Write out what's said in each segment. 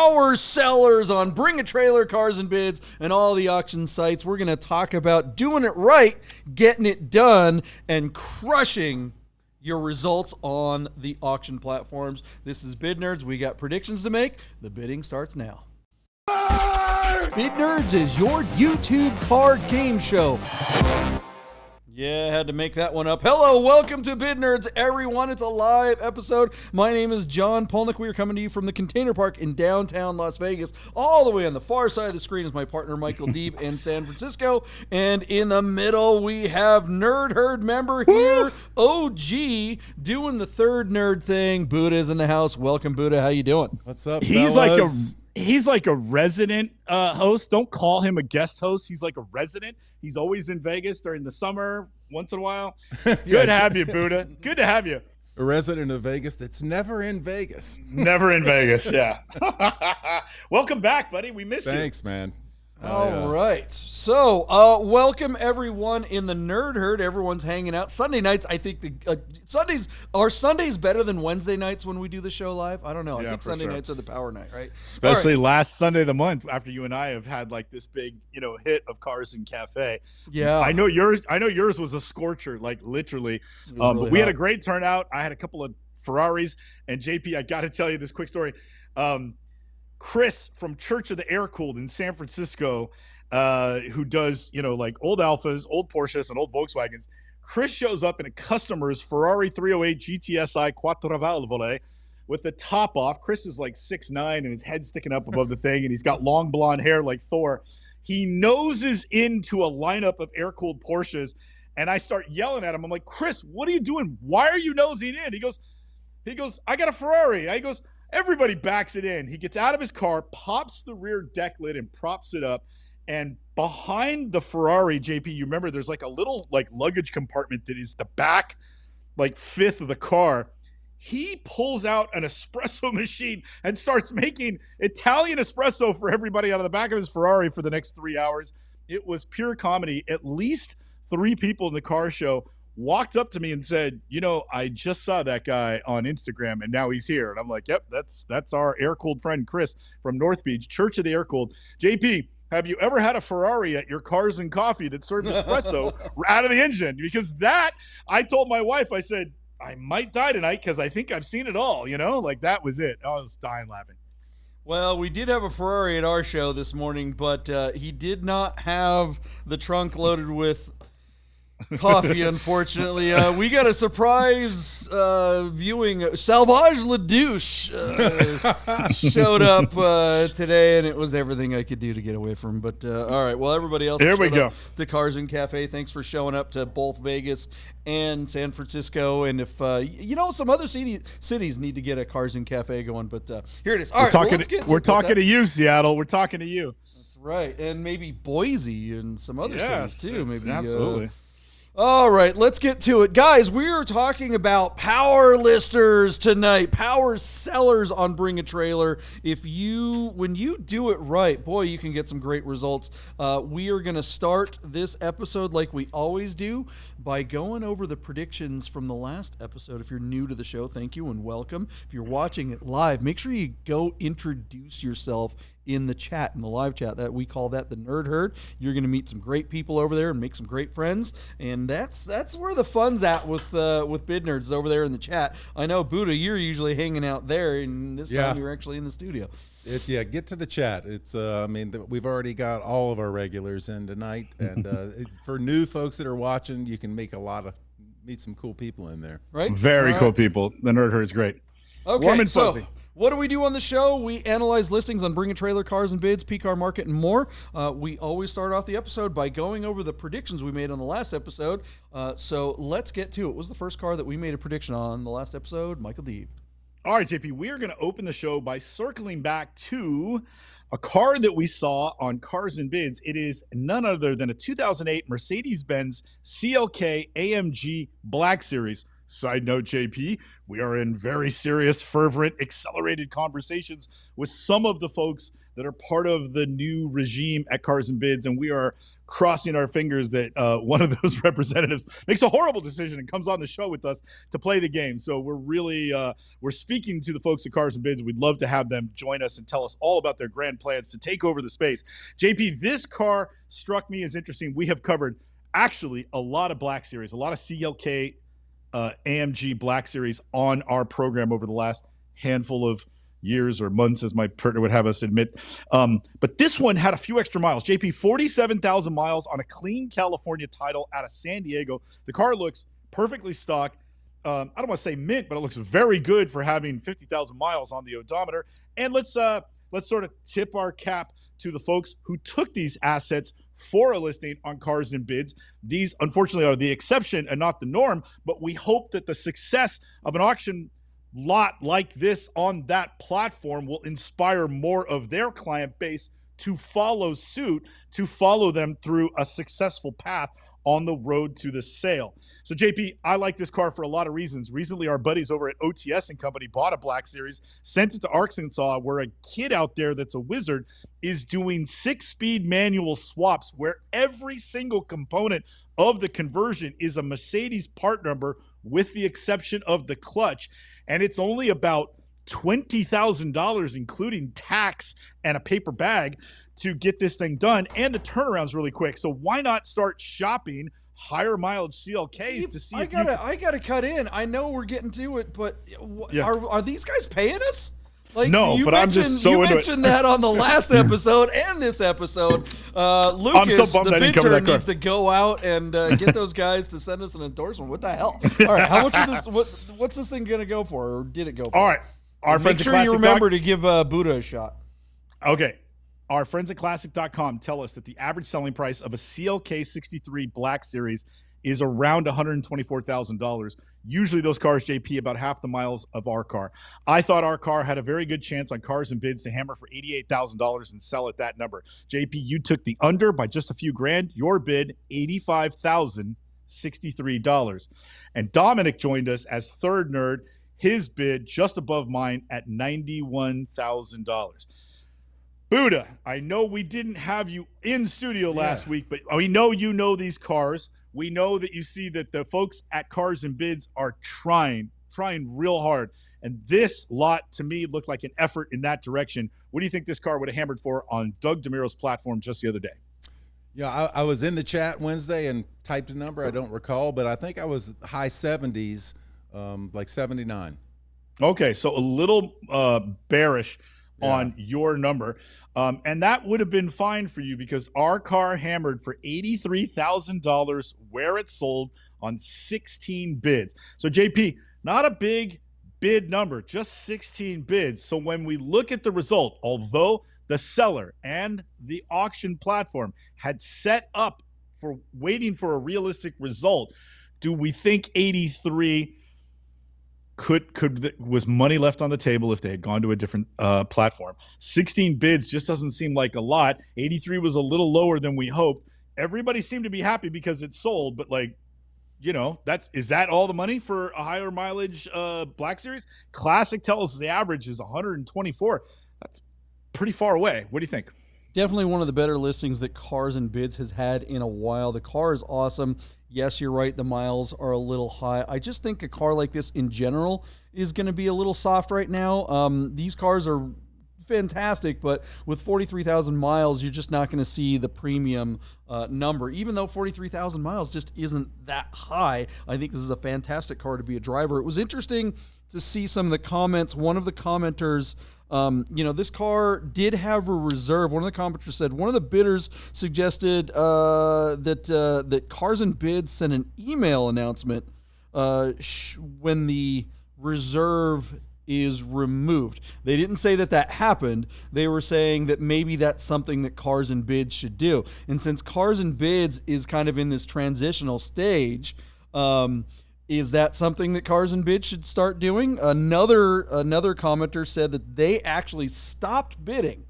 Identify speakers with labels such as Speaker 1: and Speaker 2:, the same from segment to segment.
Speaker 1: power sellers on Bring a Trailer, Cars and Bids, and all the auction sites. We're going to talk about doing it right, getting it done, and crushing your results on the auction platforms. This is Bid Nerds. We got predictions to make. The bidding starts now. Bid Nerds is your YouTube card game show. Yeah, I had to make that one up. Hello, welcome to Bid Nerds, everyone. It's a live episode. My name is John Polnick. We are coming to you from the Container Park in downtown Las Vegas. All the way on the far side of the screen is my partner, Michael Deeb, in San Francisco. And in the middle, we have Nerd Herd member here, OG, doing the third nerd thing. Buddha's in the house. Welcome, Buddha. How you doing?
Speaker 2: What's up,
Speaker 3: fellas? He's like a resident host. Don't call him a guest host. He's like a resident. He's always in Vegas during the summer, once in a while. Good to have you, Buddha. Good to have you.
Speaker 2: A resident of Vegas that's never in Vegas.
Speaker 3: Never in Vegas, yeah. Welcome back, buddy. We miss you.
Speaker 2: Thanks, man.
Speaker 1: All right. So, welcome everyone in the Nerd Herd. Everyone's hanging out. Sunday nights, I think Sundays better than Wednesday nights when we do the show live? I don't know. I think Sunday nights are the power night, right?
Speaker 3: Especially last Sunday of the month after you and I have had like this big, hit of Cars and Cafe.
Speaker 1: Yeah.
Speaker 3: I know yours was a scorcher, like literally.
Speaker 1: Really
Speaker 3: but we had a great turnout. I had a couple of Ferraris, and JP, I got to tell you this quick story. Chris from Church of the Air Cooled in San Francisco, who does, like old Alphas, old Porsches, and old Volkswagens. Chris shows up in a customer's Ferrari 308 GTSI Quattro with the top off. Chris is like 6'9" and his head sticking up above the thing, and he's got long blonde hair like Thor. He noses into a lineup of air-cooled Porsches, and I start yelling at him. I'm like, Chris, what are you doing? Why are you nosing in? He goes, I got a Ferrari. Everybody backs it in. He gets out of his car, pops the rear deck lid and props it up. And behind the Ferrari, JP, you remember there's like a little like luggage compartment that is the back, like fifth of the car. He pulls out an espresso machine and starts making Italian espresso for everybody out of the back of his Ferrari for the next 3 hours. It was pure comedy. At least 3 people in the car show walked up to me and said, I just saw that guy on Instagram and now he's here. And I'm like, yep, that's our air-cooled friend Chris from North Beach, Church of the Air-Cooled. JP, have you ever had a Ferrari at your Cars and Coffee that served espresso out of the engine? Because I told my wife, I said, I might die tonight because I think I've seen it all, like that was it. I was dying laughing.
Speaker 1: Well, we did have a Ferrari at our show this morning, but he did not have the trunk loaded with coffee, unfortunately. We got a surprise viewing. Salvage La Douche showed up today, and it was everything I could do to get away from him. But all right, well, everybody else
Speaker 3: here we go
Speaker 1: to Cars and Cafe. Thanks for showing up to both Vegas and San Francisco. And if some other cities need to get a Cars and Cafe going, but here it is. All right,
Speaker 3: we're talking to you, Seattle. We're talking to you.
Speaker 1: That's right, and maybe Boise and some other cities too. Maybe
Speaker 3: absolutely.
Speaker 1: All right, let's get to it. Guys, we are talking about power listers tonight, power sellers on Bring a Trailer. When you do it right, boy, you can get some great results. We are going to start this episode like we always do by going over the predictions from the last episode. If you're new to the show, thank you and welcome. If you're watching it live, make sure you go introduce yourself in the chat, in the live chat. That we call that the Nerd Herd. You're going to meet some great people over there and make some great friends, and that's where the fun's at with Bid Nerds, over there in the chat. I know, Buddha, you're usually hanging out there, and this time you're actually in the studio.
Speaker 2: Get to the chat. It's we've already got all of our regulars in tonight, and for new folks that are watching, you can meet some cool people in there.
Speaker 1: Right?
Speaker 3: Very cool people. The Nerd Herd is great.
Speaker 1: Okay,
Speaker 3: warm and fuzzy.
Speaker 1: What do we do on the show? We analyze listings on Bring a Trailer, Cars and Bids, P-Car Market, and more. We always start off the episode by going over the predictions we made on the last episode. So let's get to it. What was the first car that we made a prediction on the last episode? Michael Deeb.
Speaker 3: All right, JP, we are going to open the show by circling back to a car that we saw on Cars and Bids. It is none other than a 2008 Mercedes-Benz CLK AMG Black Series. Side note, JP, we are in very serious, fervent, accelerated conversations with some of the folks that are part of the new regime at Cars and Bids, and we are crossing our fingers that one of those representatives makes a horrible decision and comes on the show with us to play the game. So we're really we're speaking to the folks at Cars and Bids. We'd love to have them join us and tell us all about their grand plans to take over the space. JP, this car struck me as interesting. We have covered actually a lot of Black Series, a lot of CLK AMG Black Series on our program over the last handful of years or months, as my partner would have us admit. But this one had a few extra miles. JP, 47,000 miles on a clean California title out of San Diego. The car looks perfectly stock. I don't want to say mint, but it looks very good for having 50,000 miles on the odometer. And let's sort of tip our cap to the folks who took these assets for a listing on Cars and Bids. These, unfortunately, are the exception and not the norm, but we hope that the success of an auction lot like this on that platform will inspire more of their client base to follow suit, to follow them through a successful path on the road to the sale. So JP, I like this car for a lot of reasons. Recently, our buddies over at OTS and Company bought a Black Series, sent it to Arkansas, where a kid out there that's a wizard is doing 6-speed manual swaps where every single component of the conversion is a Mercedes part number with the exception of the clutch. And it's only about $20,000, including tax and a paper bag, to get this thing done. And the turnaround's really quick. So why not start shopping higher mileage CLKs to see
Speaker 1: I gotta cut in. I know we're getting to it, but are these guys paying us? Like,
Speaker 3: no, but I'm just so into it.
Speaker 1: You mentioned that on the last episode and this episode. Lucas,
Speaker 3: I'm so bummed
Speaker 1: the
Speaker 3: I didn't cover that car.
Speaker 1: needs to go out and get those guys to send us an endorsement. What the hell? All right, how much of this? What's this thing gonna go for, or did it go for?
Speaker 3: All right,
Speaker 1: make sure you remember to give Buddha a shot.
Speaker 3: Okay. Our friends at Classic.com tell us that the average selling price of a CLK 63 Black Series is around $124,000. Usually those cars, JP, about half the miles of our car. I thought our car had a very good chance on Cars and Bids to hammer for $88,000 and sell at that number. JP, you took the under by just a few grand. Your bid, $85,063. And Dominic joined us as third nerd. His bid just above mine at $91,000. Buddha, I know we didn't have you in studio last week, but we know you know these cars. We know that you see that the folks at Cars and Bids are trying real hard. And this lot, to me, looked like an effort in that direction. What do you think this car would have hammered for on Doug DeMiro's platform just the other day?
Speaker 2: Yeah, I was in the chat Wednesday and typed a number. I don't recall, but I think I was high 70s, like 79. Okay,
Speaker 3: so a little bearish on your number. And that would have been fine for you because our car hammered for $83,000 where it sold on 16 bids. So JP, not a big bid number, just 16 bids. So when we look at the result, although the seller and the auction platform had set up for waiting for a realistic result, do we think 83 was money left on the table if they had gone to a different platform? 16 bids just doesn't seem like a lot. 83 was a little lower than we hoped. Everybody seemed to be happy because it sold, but is that all the money for a higher mileage Black Series? Classic tells us the average is 124. That's pretty far away. What do you think?
Speaker 1: Definitely one of the better listings that Cars and Bids has had in a while. The car is awesome. Yes, you're right. The miles are a little high. I just think a car like this in general is going to be a little soft right now. These cars are fantastic, but with 43,000 miles, you're just not going to see the premium number. Even though 43,000 miles just isn't that high, I think this is a fantastic car to be a driver. It was interesting to see some of the comments. One of the commenters, this car did have a reserve. One of the commenters said one of the bidders suggested that Cars and Bids sent an email announcement when the reserve is removed. They didn't say that happened. They were saying that maybe that's something that Cars and Bids should do. And since Cars and Bids is kind of in this transitional stage, is that something that Cars and Bids should start doing? Another commenter said that they actually stopped bidding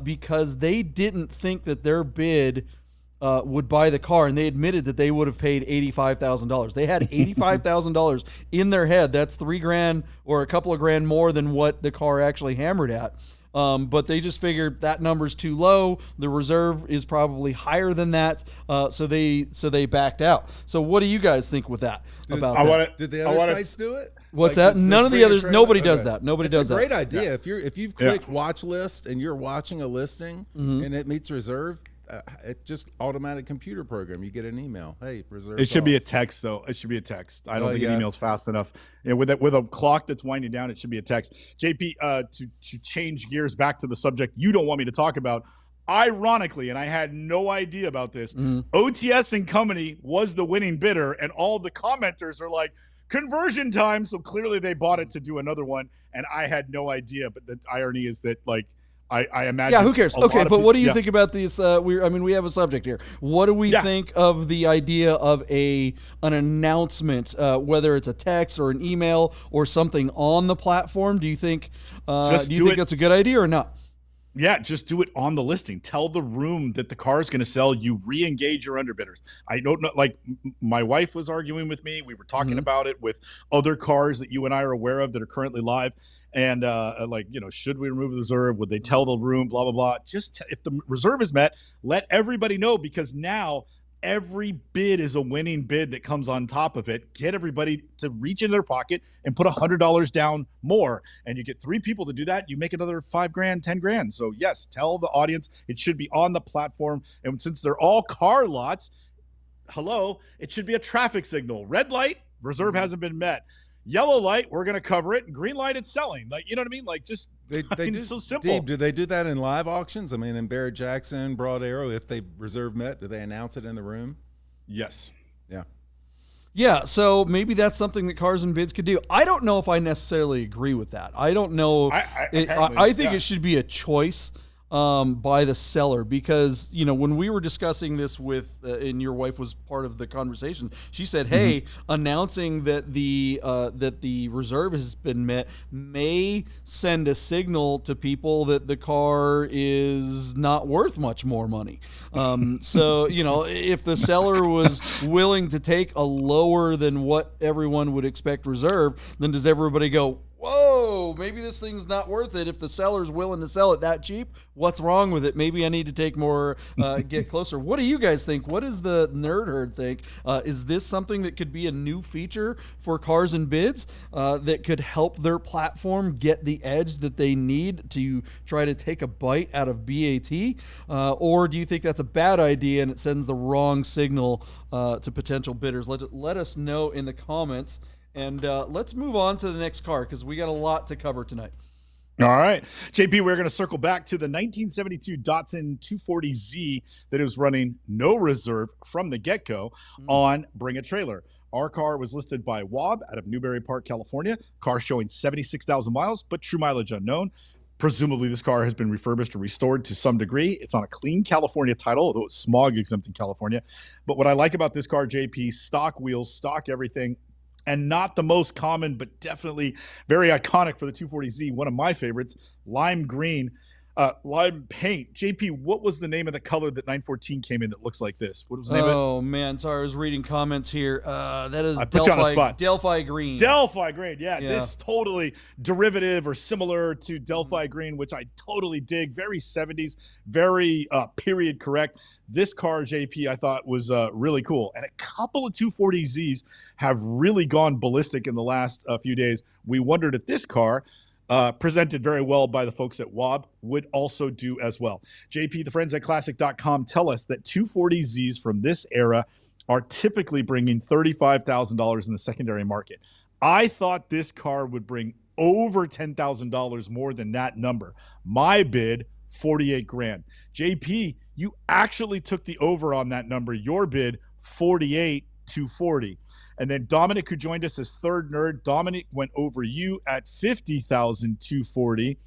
Speaker 1: because they didn't think that their bid would buy the car, and they admitted that they would have paid $85,000. They had $85,000 in their head. That's $3,000 or a couple of grand more than what the car actually hammered at. But they just figured that number's too low. The reserve is probably higher than that. So they backed out. So what do you guys think with that? Did
Speaker 2: the other sites do it?
Speaker 1: What's that? None of the others. Nobody does that. Nobody does that.
Speaker 2: It's a great idea. If you've clicked watch list and you're watching a listing and it meets reserve, it just automatic computer program. You get an email. Hey, reserve.
Speaker 3: It should be a text though. It should be a text. I don't think an email's fast enough. With a clock that's winding down, it should be a text. JP, to change gears back to the subject you don't want me to talk about. Ironically, and I had no idea about this, OTS and Company was the winning bidder, and all the commenters are like, conversion time. So clearly they bought it to do another one, and I had no idea. But the irony is that, like, I imagine. Yeah,
Speaker 1: who cares? Okay, but what do you think about these? We have a subject here. What do we think of the idea of an announcement, whether it's a text or an email or something on the platform? Do you think that's a good idea or not?
Speaker 3: Yeah, just do it on the listing. Tell the room that the car is going to sell. You re-engage your underbidders. I don't know. Like, my wife was arguing with me. We were talking about it with other cars that you and I are aware of that are currently live. And should we remove the reserve? Would they tell the room? Blah, blah, blah. Just if the reserve is met, let everybody know, because now every bid is a winning bid that comes on top of it. Get everybody to reach in their pocket and put $100 down more. And you get 3 people to do that. You make another $5,000, $10,000. So yes, tell the audience it should be on the platform. And since they're all car lots, it should be a traffic signal. Red light, reserve hasn't been met. Yellow light, we're going to cover it. And green light, it's selling. Like, you know what I mean? Like, just it's so simple.
Speaker 2: Steve, do they do that in live auctions? I mean, in Barrett-Jackson, Broad Arrow, if they reserve met, do they announce it in the room?
Speaker 3: Yes.
Speaker 2: Yeah.
Speaker 1: Yeah, so maybe that's something that Cars and Bids could do. I don't know if I necessarily agree with that. I don't know. I think it should be a choice by the seller, because when we were discussing this with and your wife was part of the conversation, she said, hey, announcing that the reserve has been met may send a signal to people that the car is not worth much more money. So if the seller was willing to take a lower than what everyone would expect reserve, then does everybody go, whoa, maybe this thing's not worth it? If the seller's willing to sell it that cheap, what's wrong with it? Maybe I need to take more, get closer. What do you guys think? What does the nerd herd think? Is this something that could be a new feature for Cars and Bids that could help their platform get the edge that they need to try to take a bite out of BAT? Or do you think that's a bad idea and it sends the wrong signal to potential bidders? Let us know in the comments. And let's move on to the next car, because we got a lot to cover tonight.
Speaker 3: All right. JP, we're going to circle back to the 1972 Datsun 240Z that was running no reserve from the get-go on Bring a Trailer. Our car was listed by WAB out of Newbury Park, California. Car showing 76,000 miles, but true mileage unknown. Presumably, this car has been refurbished or restored to some degree. It's on a clean California title, although it's smog exempt in California. But what I like about this car, JP, stock wheels, stock everything. And not the most common, but definitely very iconic for the 240Z. One of my favorites, lime green, lime paint. JP, what was the name of the color that 914 came in that looks like this? What was the name of it?
Speaker 1: Oh, man. Sorry, I was reading comments here. That is
Speaker 3: put you on the spot.
Speaker 1: Delphi green.
Speaker 3: Delphi green, yeah. This totally derivative or similar to Delphi green, which I totally dig. Very 70s, very period correct. This car, JP, I thought was really cool. And a couple of 240Zs have really gone ballistic in the last few days. We wondered if this car, presented very well by the folks at WAB, would also do as well. JP, the friends at classic.com tell us that 240Zs from this era are typically bringing $35,000 in the secondary market. I thought this car would bring over $10,000 more than that number. My bid, $48,000. JP, you actually took the over on that number. Your bid, $48,240. And then Dominic, who joined us as third nerd, Dominic went over you at $50,240.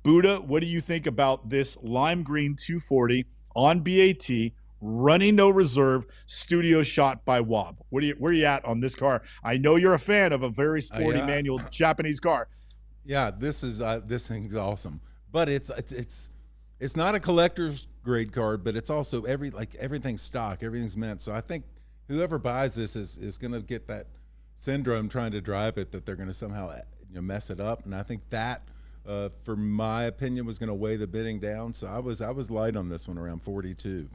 Speaker 3: Buddha, what do you think about this lime green 240 on BAT, running no reserve, studio shot by WAB? Where are you at on this car? I know you're a fan of a very sporty manual Japanese car.
Speaker 2: Yeah, this thing's awesome, but it's it's not a collector's grade card, but it's also everything's stock, everything's mint. So I think whoever buys this is going to get that syndrome trying to drive it, that they're going to somehow mess it up. And I think that, for my opinion, was going to weigh the bidding down. So I was light on this one, around 42.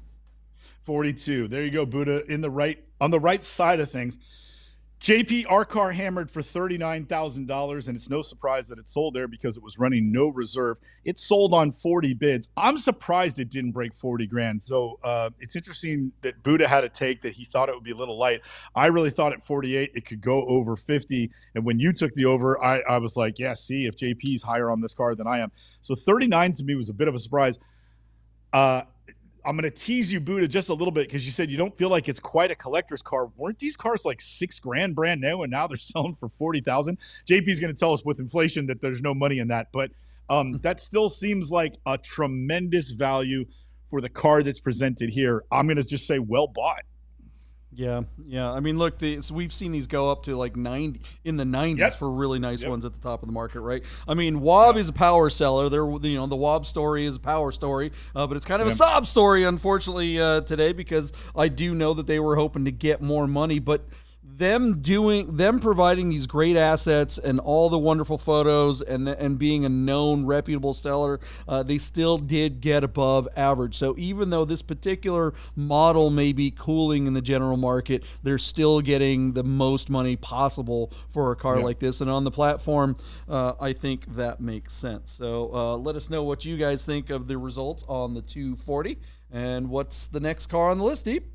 Speaker 3: 42. There you go, Buddha, on the right side of things. JP, our car hammered for $39,000, and it's no surprise that it sold there because it was running no reserve. It sold on 40 bids. I'm surprised it didn't break 40 grand. So it's interesting that Buddha had a take that he thought it would be a little light. I really thought at 48 it could go over 50. And when you took the over, I was like, yeah, see, if JP's higher on this car than I am. So 39 to me was a bit of a surprise. I'm going to tease you, Buddha, just a little bit because you said you don't feel like it's quite a collector's car. Weren't these cars like $6 grand brand new, and now they're selling for 40,000? JP's going to tell us with inflation that there's no money in that, but that still seems like a tremendous value for the car that's presented here. I'm going to just say well bought.
Speaker 1: Yeah. I mean, look, so we've seen these go up to like 90 in the 90s for really nice ones at the top of the market, right? I mean, Wob is a power seller. The Wob story is a power story, but it's kind of a sob story, unfortunately, today, because I do know that they were hoping to get more money, but them providing these great assets and all the wonderful photos and being a known reputable seller, they still did get above average. So even though this particular model may be cooling in the general market, they're still getting the most money possible for a car like this. And on the platform, I think that makes sense. So let us know what you guys think of the results on the 240 and what's the next car on the list, Deep.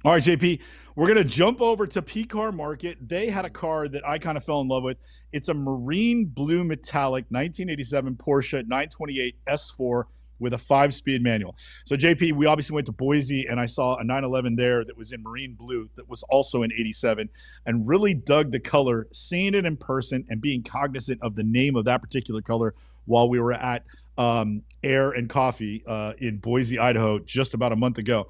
Speaker 3: All right, JP, we're going to jump over to P-Car Market. They had a car that I kind of fell in love with. It's a marine blue metallic 1987 Porsche 928 S4 with a 5-speed manual. So, JP, we obviously went to Boise, and I saw a 911 there that was in marine blue that was also in 87 and really dug the color, seeing it in person and being cognizant of the name of that particular color while we were at Air and Coffee in Boise, Idaho, just about a month ago.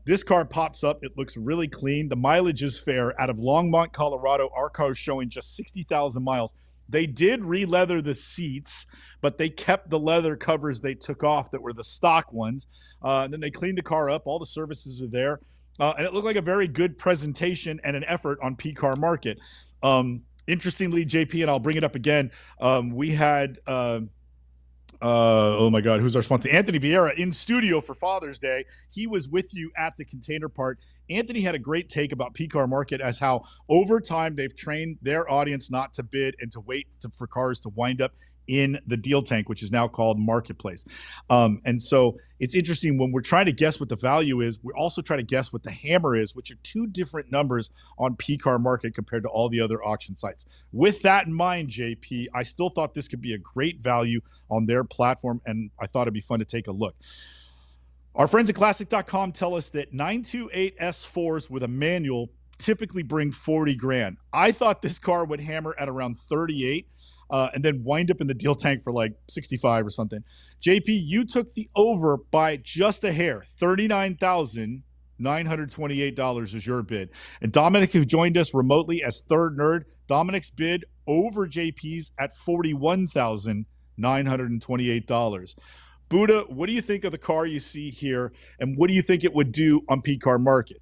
Speaker 3: This car pops up. It looks really clean. The mileage is fair. Out of Longmont, Colorado, our car is showing just 60,000 miles. They did re-leather the seats, but they kept the leather covers they took off that were the stock ones. And then they cleaned the car up. All the services are there. And it looked like a very good presentation and an effort on P-Car Market. Interestingly, JP, and I'll bring it up again, we had oh my God, who's our sponsor? Anthony Vieira in studio for Father's Day. He was with you at the container part. Anthony had a great take about P-Car Market as how over time they've trained their audience not to bid and to wait for cars to wind up in the deal tank, which is now called Marketplace. And so it's interesting when we're trying to guess what the value is, we're also trying to guess what the hammer is, which are two different numbers on P-Car Market compared to all the other auction sites. With that in mind, JP, I still thought this could be a great value on their platform, and I thought it'd be fun to take a look. Our friends at Classic.com tell us that 928 S4s with a manual typically bring 40 grand. I thought this car would hammer at around 38 and then wind up in the deal tank for like 65 or something. JP, you took the over by just a hair. $39,928 is your bid. And Dominic, who joined us remotely as third nerd, Dominic's bid over JP's at $41,928. Buddha, what do you think of the car you see here, and what do you think it would do on P-Car Market?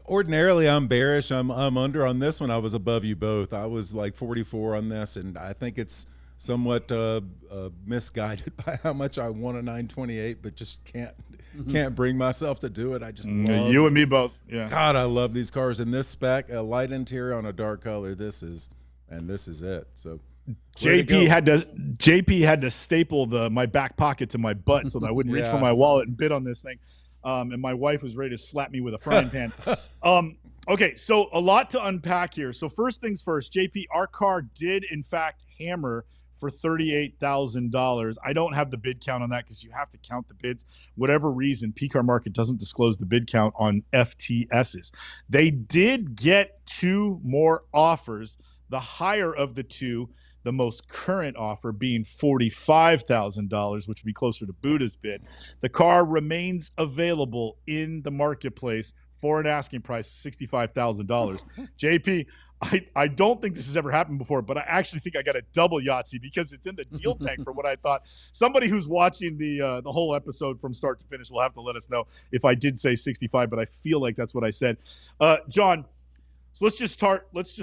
Speaker 2: Ordinarily, I'm bearish. I'm under on this one. I was above you both. I was like 44 on this, and I think it's somewhat misguided by how much I want a 928, but just can't bring myself to do it. I just love,
Speaker 3: you and me both. Yeah.
Speaker 2: God, I love these cars in this spec. A light interior on a dark color. This is it. So.
Speaker 3: JP had to staple my back pocket to my butt so that I wouldn't reach for my wallet and bid on this thing. And my wife was ready to slap me with a frying pan. Okay, so a lot to unpack here. So first things first, JP, our car did in fact hammer for $38,000. I don't have the bid count on that because you have to count the bids. Whatever reason, P-Car Market doesn't disclose the bid count on FTSs. They did get two more offers. The higher of the two, the most current offer being $45,000, which would be closer to Buddha's bid. The car remains available in the marketplace for an asking price of $65,000. JP, I don't think this has ever happened before, but I actually think I got a double Yahtzee because it's in the deal tank for what I thought. Somebody who's watching the whole episode from start to finish will have to let us know if I did say 65, but I feel like that's what I said. John, so let's just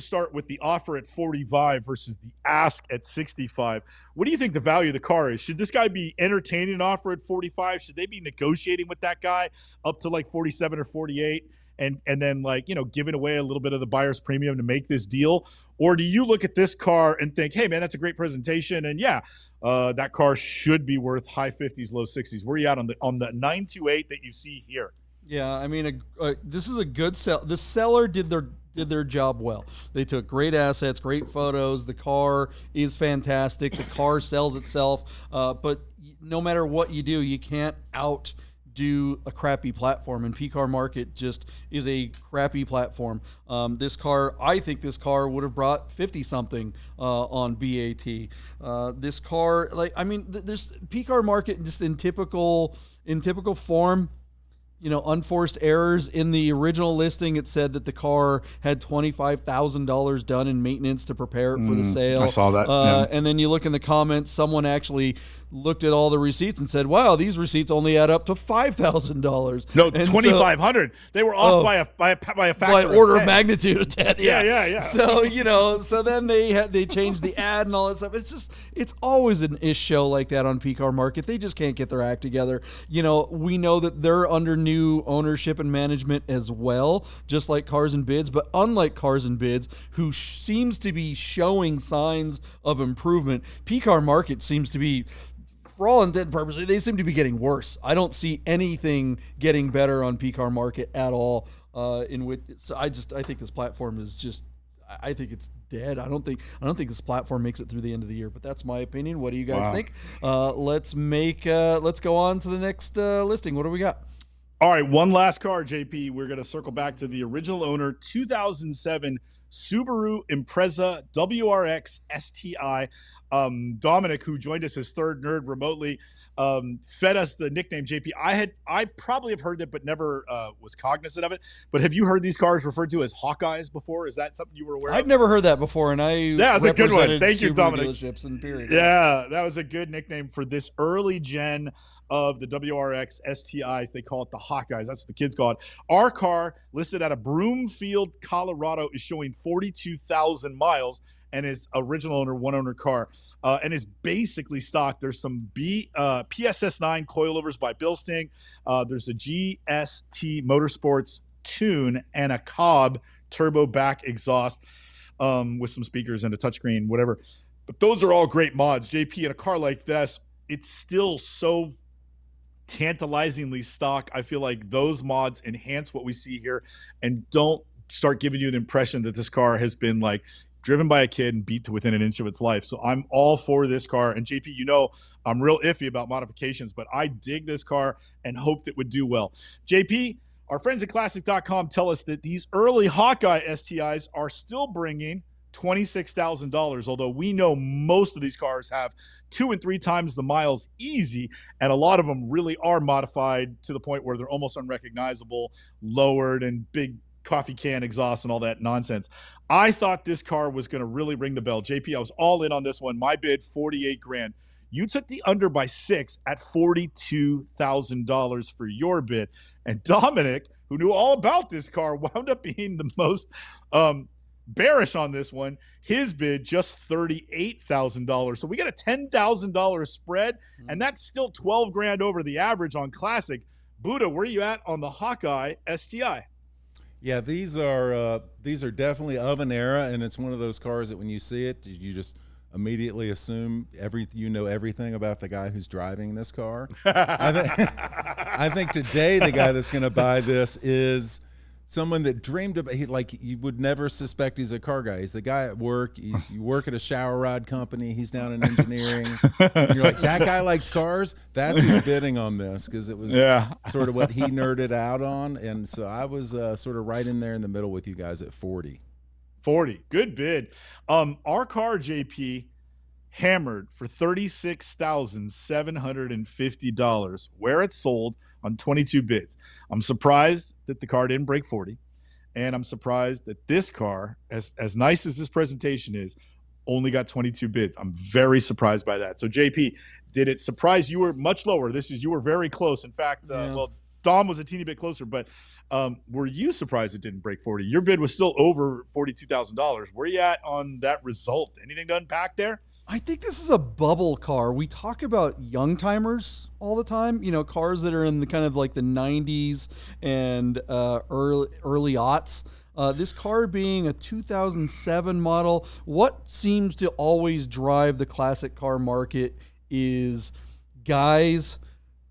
Speaker 3: start with the offer at 45 versus the ask at 65. What do you think the value of the car is? Should this guy be entertaining an offer at 45? Should they be negotiating with that guy up to like 47 or 48? And then, like, you know, giving away a little bit of the buyer's premium to make this deal? Or do you look at this car and think, hey, man, that's a great presentation, and yeah, that car should be worth high 50s, low 60s? Where are you at on the 928 that you see here?
Speaker 1: Yeah, I mean, this is a good sell. The seller did their job well. They took great assets, great photos. The car is fantastic. The car sells itself. But no matter what you do, you can't outdo a crappy platform, and PCAR Market just is a crappy platform. This car, I think this car would have brought 50 something on BAT. This car, like, I mean, there's PCAR Market just in typical form. You know, unforced errors. In the original listing, it said that the car had $25,000 done in maintenance to prepare it for the sale.
Speaker 3: I saw that. Yeah.
Speaker 1: And then you look in the comments, someone actually looked at all the receipts and said, wow, these receipts only add up to $5,000.
Speaker 3: No, 2,500. They were off by a factor
Speaker 1: by order of
Speaker 3: 10.
Speaker 1: magnitude of 10.
Speaker 3: Yeah.
Speaker 1: So, you know, so then they changed the ad and all that stuff. It's always an ish show like that on PCAR Market. They just can't get their act together. You know, we know that they're under new ownership and management as well, just like Cars and Bids, but unlike Cars and Bids, who seems to be showing signs of improvement, PCAR Market seems to be, for all intent and purposes, they seem to be getting worse. I don't see anything getting better on PCAR Market at all. So I think this platform is just, I think it's dead. I don't think this platform makes it through the end of the year. But that's my opinion. What do you guys think? Let's go on to the next listing. What do we got?
Speaker 3: All right, one last car, JP. We're going to circle back to the original owner, 2007 Subaru Impreza WRX STi. Dominic, who joined us as third nerd remotely, fed us the nickname JP. I probably have heard that, but never was cognizant of it. But have you heard these cars referred to as Hawkeyes before? Is that something you were aware of?
Speaker 1: I've never heard that before, and
Speaker 3: that was a good one. Thank you,
Speaker 1: Subaru
Speaker 3: Dominic.
Speaker 1: dealerships in period.
Speaker 3: Yeah, that was a good nickname for this early gen of the WRX STIs. They call it the Hawkeyes. That's what the kids call it. Our car, listed out of Broomfield, Colorado, is showing 42,000 miles, and is original owner, one owner car, and is basically stock. There's some PSS9 coilovers by Bilsting. There's a GST Motorsports tune and a Cobb turbo back exhaust with some speakers and a touchscreen, whatever. But those are all great mods. JP, in a car like this, it's still so tantalizingly stock. I feel like those mods enhance what we see here and don't start giving you the impression that this car has been like driven by a kid and beat to within an inch of its life. So I'm all for this car. And JP, you know, I'm real iffy about modifications, but I dig this car and hoped it would do well. JP, our friends at classic.com tell us that these early Hawkeye STIs are still bringing $26,000, although we know most of these cars have 2 and 3 times the miles easy, and a lot of them really are modified to the point where they're almost unrecognizable, lowered, and big coffee can exhaust and all that nonsense. I thought this car was going to really ring the bell. JP, I was all in on this one. My bid, 48 grand. You took the under by 6 at $42,000 for your bid. And Dominic, who knew all about this car, wound up being the most bearish on this one. His bid, just $38,000. So we got a $10,000 spread, and that's still 12 grand over the average on Classic. Buddha, where are you at on the Hawkeye STI?
Speaker 2: Yeah, these are definitely of an era, and it's one of those cars that when you see it, you just immediately assume you know everything about the guy who's driving this car. I think today the guy that's going to buy this is someone that dreamed about, you would never suspect he's a car guy. He's the guy at work. You work at a shower rod company. He's down in engineering. And you're like, that guy likes cars? That's who's bidding on this, because it was sort of what he nerded out on. And so I was sort of right in there in the middle with you guys at 40.
Speaker 3: 40. Good bid. Our car, JP, hammered for $36,750, where it sold on 22 bids. I'm surprised that the car didn't break 40. and I'm surprised that this car, as nice as this presentation is, only got 22 bids. I'm very surprised by that. So JP, did it surprise you? Were much lower. You were very close. In fact, well, Dom was a teeny bit closer, but were you surprised it didn't break 40? Your bid was still over $42,000. Where you at on that result? Anything to unpack there?
Speaker 1: I think this is a bubble car. We talk about young timers all the time, you know, cars that are in the kind of like the 90s and early aughts. This car being a 2007 model, what seems to always drive the classic car market is guys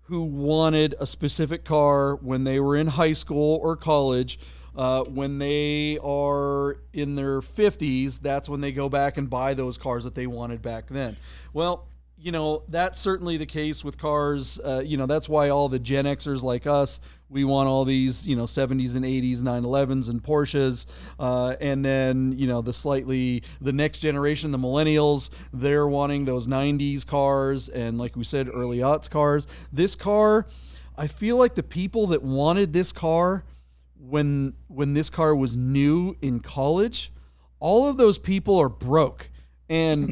Speaker 1: who wanted a specific car when they were in high school or college. When they are in their 50s, that's when they go back and buy those cars that they wanted back then. Well, you know, that's certainly the case with cars. You know, that's why all the Gen Xers like us, we want all these, you know, 70s and 80s 911s and Porsches. And then, you know, the next generation, the millennials, they're wanting those 90s cars and, like we said, early aughts cars. This car, I feel like the people that wanted this car when this car was new in college, all of those people are broke, and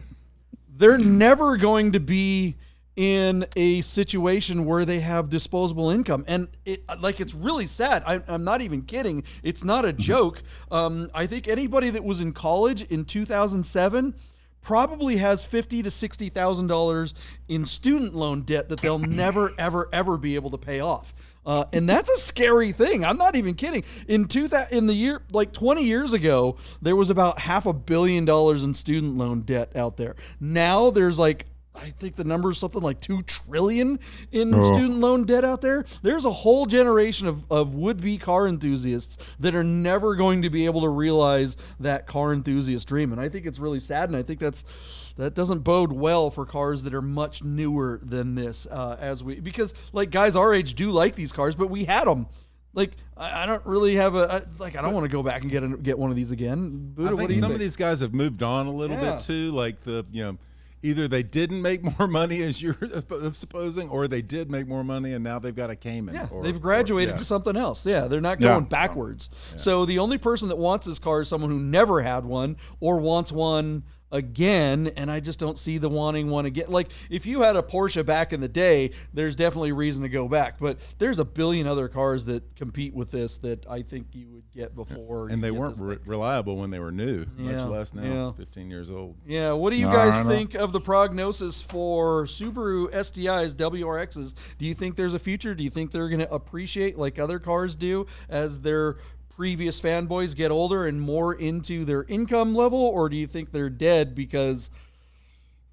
Speaker 1: they're never going to be in a situation where they have disposable income. And it's really sad. I'm not even kidding. It's not a joke. I think anybody that was in college in 2007 probably has $50,000 to $60,000 in student loan debt that they'll never, ever, ever be able to pay off. And that's a scary thing. I'm not even kidding. In the year, like 20 years ago, there was about $500 million in student loan debt out there. Now there's like, I think the number is something like $2 trillion in student loan debt out there. There's a whole generation of would-be car enthusiasts that are never going to be able to realize that car enthusiast dream. And I think it's really sad. And I think that doesn't bode well for cars that are much newer than this, because like guys our age do like these cars, but we had them. Like, I don't really have I don't want to go back and get one of these again. Buddha,
Speaker 2: I think some of these guys have moved on a little bit too. Like either they didn't make more money as you're supposing, or they did make more money and now they've got a Cayman.
Speaker 1: Yeah, they've graduated to something else. Yeah, they're not going backwards. Yeah. So the only person that wants this car is someone who never had one or wants one again, and I just don't see the wanting one again. Like, if you had a Porsche back in the day, there's definitely reason to go back, but there's a billion other cars that compete with this that I think you would get before.
Speaker 2: And they weren't reliable when they were new, much less now, 15 years old.
Speaker 1: Yeah, what do you guys think of the prognosis for Subaru STIs, WRXs? Do you think there's a future? Do you think they're going to appreciate like other cars do as their previous fanboys get older and more into their income level, or do you think they're dead because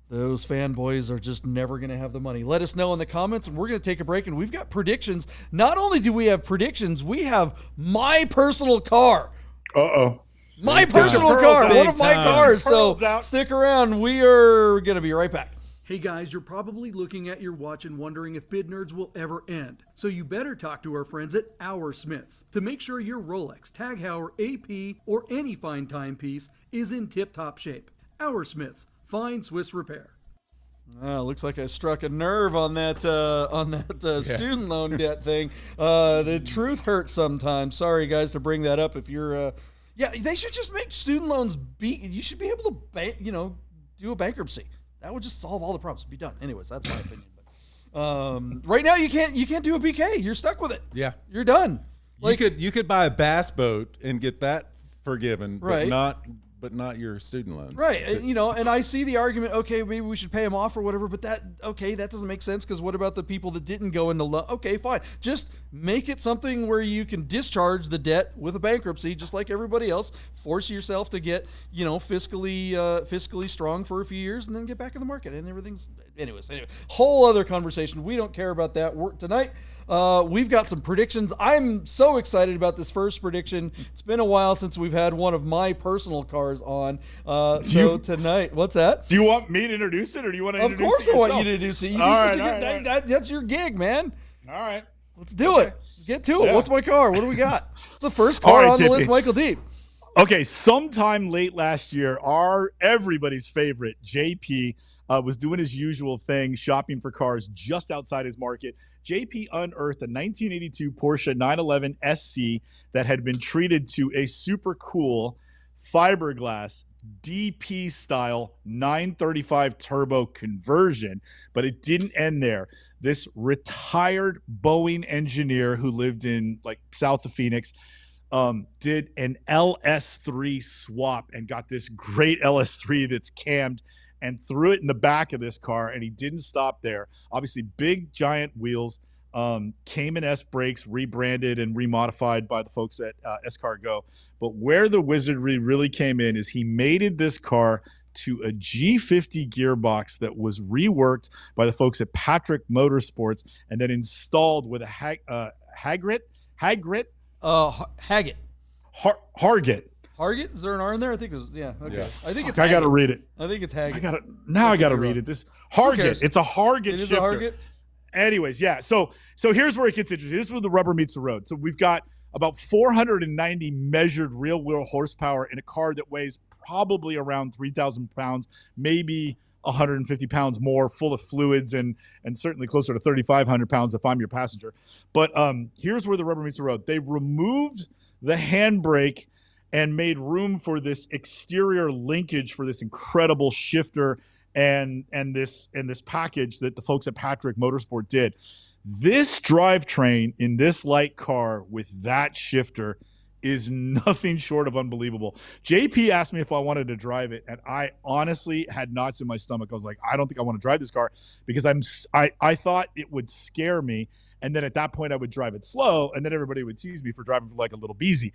Speaker 1: those fanboys are just never going to have the money? Let us know in the comments, and we're going to take a break, and we've got predictions. Not only do we have predictions, we have my personal car. My personal car, one of my cars. So stick around. We are going to be right back. Hey guys, you're probably looking at your watch and wondering if Bid Nerds will ever end. So you better talk to our friends at Our Smiths to make sure your Rolex, Tag Heuer, AP, or any fine timepiece is in tip-top shape. Our Smiths, fine Swiss repair. Looks like I struck a nerve on that student loan debt thing. The truth hurts sometimes. Sorry guys to bring that up. If you're, they should just make student loans you should be able to, do a bankruptcy. That would just solve all the problems. Be done. Anyways, that's my opinion. But right now you can't do a BK. You're stuck with it. Yeah, you're done. Like,
Speaker 2: you could buy a bass boat and get that forgiven, right? But not your student loans,
Speaker 1: right? And I see the argument. Okay, maybe we should pay them off or whatever. But that doesn't make sense, because what about the people that didn't go into loan? Okay, fine. Just make it something where you can discharge the debt with a bankruptcy, just like everybody else. Force yourself to get fiscally strong for a few years, and then get back in the market, and everything's. Anyway, whole other conversation. We don't care about that. Tonight. We've got some predictions. I'm so excited about this first prediction. It's been a while since we've had one of my personal cars on. Tonight, what's that?
Speaker 3: Do you want me to introduce it, or do you want to introduce it yourself?
Speaker 1: Of course I want you to introduce it. That's your gig, man.
Speaker 3: All right.
Speaker 1: Let's do it. Get to it. What's my car? What do we got? It's the first car on the list, Michael D.
Speaker 3: Okay, sometime late last year, everybody's favorite, JP, was doing his usual thing, shopping for cars just outside his market. JP unearthed a 1982 Porsche 911 SC that had been treated to a super cool fiberglass DP style 935 turbo conversion, but it didn't end there. This retired Boeing engineer who lived in like south of Phoenix did an LS3 swap and got this great LS3 that's cammed and threw it in the back of this car. And he didn't stop there. Obviously, big giant wheels, Cayman S brakes, rebranded and remodified by the folks at S-Cargo. But where the wizardry really came in is he mated this car to a G50 gearbox that was reworked by the folks at Patrick Motorsports and then installed with a Hargit.
Speaker 1: Hargit. Hargit? Is there an R in there? I think there's, yeah. Okay.
Speaker 2: Yeah.
Speaker 1: I think it's
Speaker 3: I got to read it.
Speaker 1: I think it's Hargit.
Speaker 3: I got to read it. This Hargit. It's a Hargit
Speaker 1: It is
Speaker 3: shifter.
Speaker 1: a Hargit?
Speaker 3: Anyways, yeah. So here's where it gets interesting. This is where the rubber meets the road. So we've got about 490 measured real wheel horsepower in a car that weighs probably around 3,000 pounds, maybe 150 pounds more, full of fluids, and certainly closer to 3,500 pounds if I'm your passenger. But here's where the rubber meets the road. They removed the handbrake and made room for this exterior linkage for this incredible shifter and this package that the folks at Patrick Motorsport did. This drivetrain in this light car with that shifter is nothing short of unbelievable. JP asked me if I wanted to drive it, and I honestly had knots in my stomach. I was like, I don't think I want to drive this car because I thought it would scare me, and then at that point I would drive it slow, and then everybody would tease me for driving like a little beezy.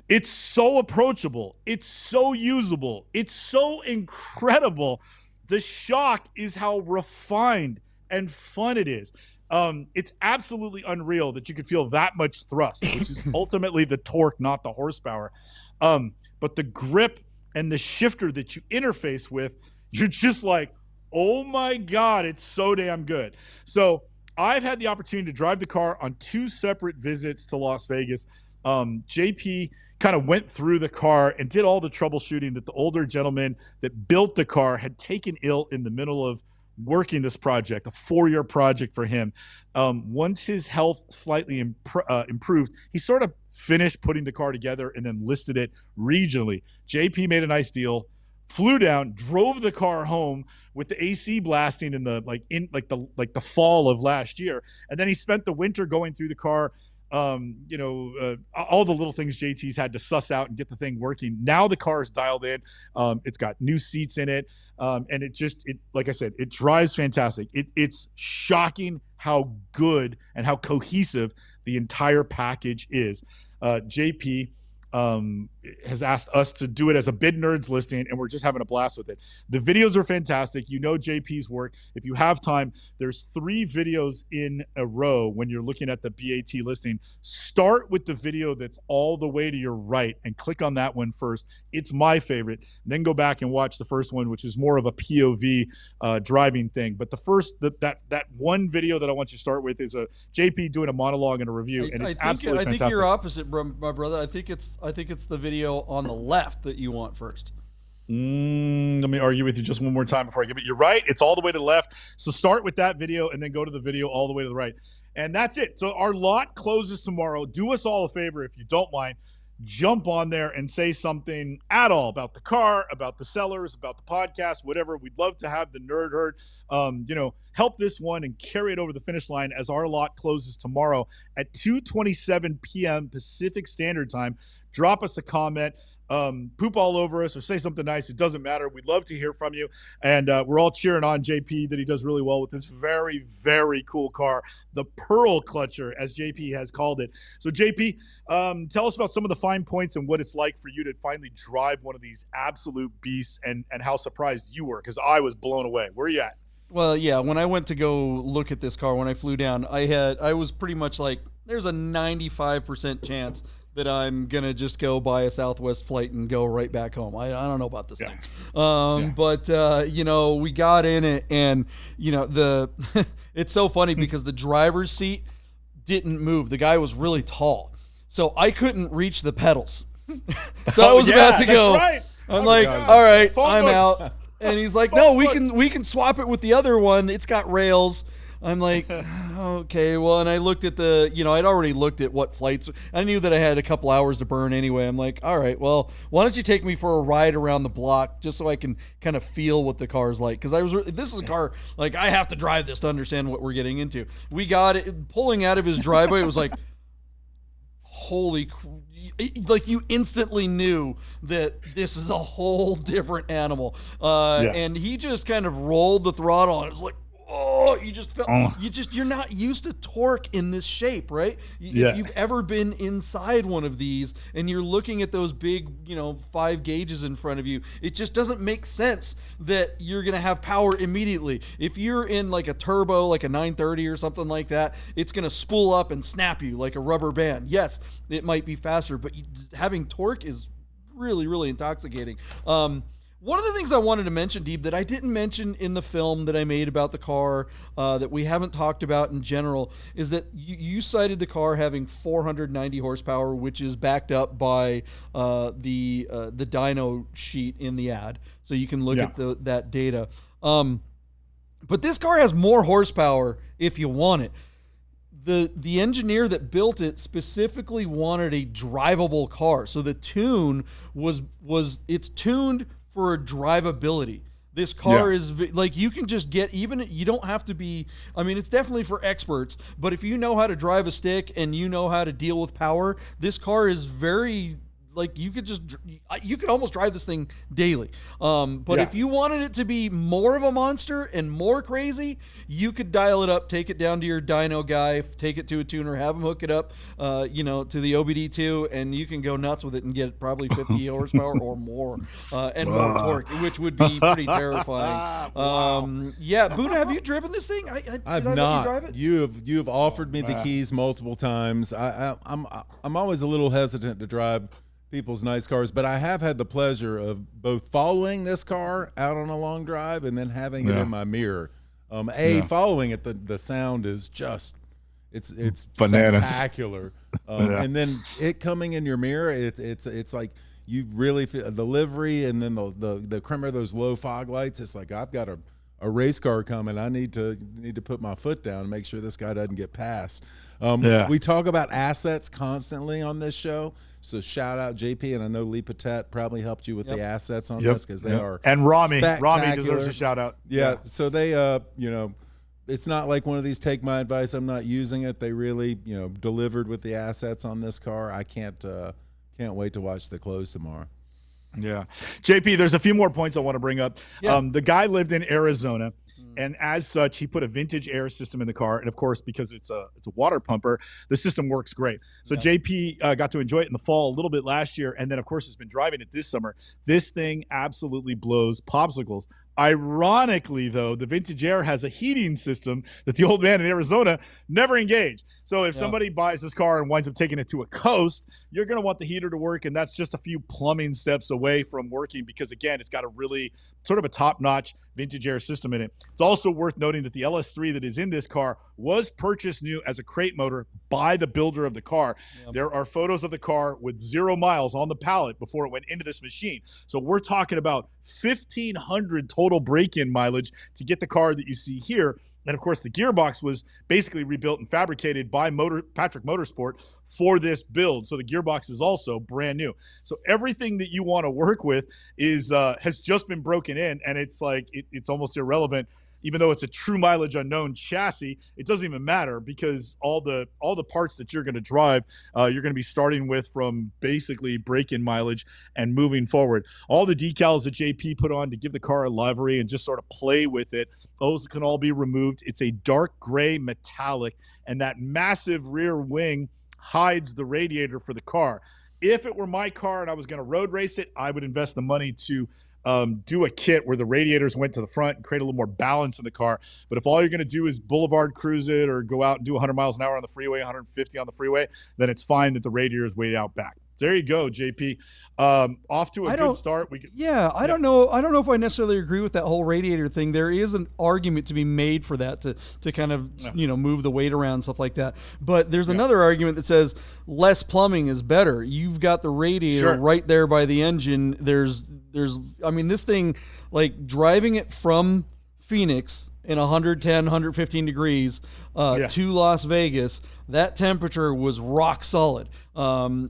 Speaker 3: It's so approachable. It's so usable. It's so incredible. The shock is how refined and fun it is. It's absolutely unreal that you could feel that much thrust, which is ultimately the torque, not the horsepower. But the grip and the shifter that you interface with, you're just like, oh my God, it's so damn good. So I've had the opportunity to drive the car on 2 separate visits to Las Vegas. JP kind of went through the car and did all the troubleshooting that the older gentleman that built the car had taken ill in the middle of working this project, a 4-year project for him. Once his health slightly improved, he sort of finished putting the car together and then listed it regionally. JP made a nice deal, flew down, drove the car home with the AC blasting in the fall of last year, and then he spent the winter going through the car. All the little things JT's had to suss out and get the thing working. Now the car is dialed in. It's got new seats in it. And it like I said, it drives fantastic. It's shocking how good and how cohesive the entire package is. JP has asked us to do it as a Bid Nerds listing, and we're just having a blast with it. The videos are fantastic. You know JP's work. If you have time, there's 3 videos in a row when you're looking at the BaT listing. Start with the video that's all the way to your right and click on that one first. It's my favorite. Then go back and watch the first one, which is more of a POV driving thing. But the first, that one video that I want you to start with is a JP doing a monologue and a review, and it's absolutely fantastic.
Speaker 1: I think you're opposite, my brother. I think it's the video on the left that you want first.
Speaker 3: Let me argue with you just one more time before I give it. You're right. It's all the way to the left. So start with that video and then go to the video all the way to the right. And that's it. So our lot closes tomorrow. Do us all a favor, if you don't mind. Jump on there and say something at all about the car, about the sellers, about the podcast, whatever. We'd love to have the Nerd Herd, help this one and carry it over the finish line as our lot closes tomorrow at 2:27 p.m. Pacific Standard Time. Drop us a comment, poop all over us, or say something nice. It doesn't matter. We'd love to hear from you. And we're all cheering on JP that he does really well with this very, very cool car, the Pearl Clutcher, as JP has called it. So JP, tell us about some of the fine points and what it's like for you to finally drive one of these absolute beasts, and how surprised you were, because I was blown away. Where are you at?
Speaker 1: Well, yeah, when I went to go look at this car, when I flew down, I was pretty much like, there's a 95% chance that I'm going to just go buy a Southwest flight and go right back home. I don't know about this thing. But, we got in it, and, it's so funny because the driver's seat didn't move. The guy was really tall, so I couldn't reach the pedals. So I was about to go. Right. I'm like, all right, I'm out. And he's like, no, we can swap it with the other one. It's got rails. I'm like, okay, well, and I looked at I'd already looked at what flights. I knew that I had a couple hours to burn anyway. I'm like, all right, well, why don't you take me for a ride around the block just so I can kind of feel what the car's like? Because this is a car, like, I have to drive this to understand what we're getting into. We got it, pulling out of his driveway, it was like, like you instantly knew that this is a whole different animal. And he just kind of rolled the throttle and it was like, oh, you just felt, you're not used to torque in this shape, right? If you've ever been inside one of these and you're looking at those big, 5 gauges in front of you, it just doesn't make sense that you're going to have power immediately. If you're in like a turbo, like a 930 or something like that, it's going to spool up and snap you like a rubber band. Yes, it might be faster, but having torque is really, really intoxicating. One of the things I wanted to mention, Deeb, that I didn't mention in the film that I made about the car, that we haven't talked about in general, is that you cited the car having 490 horsepower, which is backed up by the dyno sheet in the ad, so you can look at that data. But this car has more horsepower if you want it. The engineer that built it specifically wanted a drivable car, so the tune it's tuned for drivability. This car is like, you can just get, even, you don't have to be, I mean, it's definitely for experts, but if you know how to drive a stick and you know how to deal with power, this car is very, like, you could almost drive this thing daily. But if you wanted it to be more of a monster and more crazy, you could dial it up, take it down to your dyno guy, take it to a tuner, have him hook it up, to the OBD2, and you can go nuts with it and get probably 50 horsepower or more, and more torque, which would be pretty terrifying. Buddha, have you driven this thing?
Speaker 2: I've not. You have offered me the keys multiple times. I'm always a little hesitant to drive people's nice cars, but I have had the pleasure of both following this car out on a long drive and then having it in my mirror. Following it, the sound is just, it's
Speaker 3: bananas,
Speaker 2: spectacular. And then it coming in your mirror, it's like you really feel the livery, and then the Kremer, those low fog lights. It's like, I've got a race car coming. I need to put my foot down and make sure this guy doesn't get past. We talk about assets constantly on this show, so shout out JP, and I know Lee Patet probably helped you with the assets on this, because they are,
Speaker 3: and Rami deserves a shout out.
Speaker 2: So they it's not like one of these take my advice, I'm not using it. They really delivered with the assets on this car. I can't wait to watch the close tomorrow.
Speaker 3: Yeah. JP, there's a few more points I want to bring up. The guy lived in Arizona, and as such, he put a vintage air system in the car. And of course, because it's a water pumper, the system works great. So JP got to enjoy it in the fall a little bit last year. And then, of course, has been driving it this summer. This thing absolutely blows popsicles. Ironically, though, the vintage air has a heating system that the old man in Arizona never engaged. So if somebody buys this car and winds up taking it to a coast, you're going to want the heater to work, and that's just a few plumbing steps away from working, because, again, it's got a really sort of a top-notch vintage air system in it. It's also worth noting that the LS3 that is in this car was purchased new as a crate motor by the builder of the car. There are photos of the car with 0 miles on the pallet before it went into this machine. So we're talking about 1,500 total break-in mileage to get the car that you see here. And of course, the gearbox was basically rebuilt and fabricated by Patrick Motorsport for this build. So the gearbox is also brand new. So everything that you want to work with is has just been broken in, and it's like it's almost irrelevant. Even though it's a true mileage unknown chassis, it doesn't even matter, because all the parts that you're going to drive, you're going to be starting with from basically break-in mileage and moving forward. All the decals that JP put on to give the car a livery and just sort of play with it, those can all be removed. It's a dark gray metallic, and that massive rear wing hides the radiator for the car. If it were my car and I was going to road race it, I would invest the money to do a kit where the radiators went to the front and create a little more balance in the car. But if all you're going to do is boulevard cruise it or go out and do 100 miles an hour on the freeway, 150 on the freeway, then it's fine that the radiator is way out back. There you go, JP. Off to a good start.
Speaker 1: I don't know. I don't know if I necessarily agree with that whole radiator thing. There is an argument to be made for that to kind of move the weight around, stuff like that. But there's another argument that says less plumbing is better. You've got the radiator right there by the engine. I mean, this thing, like driving it from Phoenix in 110, 115 degrees to Las Vegas, that temperature was rock solid.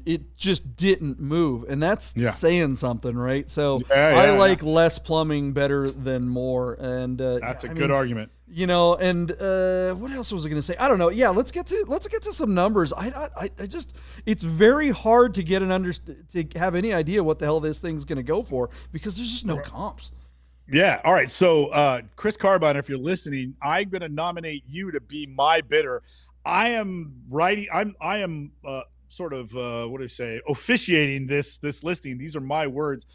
Speaker 1: It just didn't move, and that's saying something, right? So I like less plumbing better than more, and
Speaker 3: that's a good argument.
Speaker 1: And what else was I going to say? I don't know. Yeah, let's get to some numbers. I just, it's very hard to get to have any idea what the hell this thing's going to go for, because there's just no comps.
Speaker 3: Yeah. All right. So, Chris Carbine, if you're listening, I'm going to nominate you to be my bidder. I am officiating this listing. These are my words.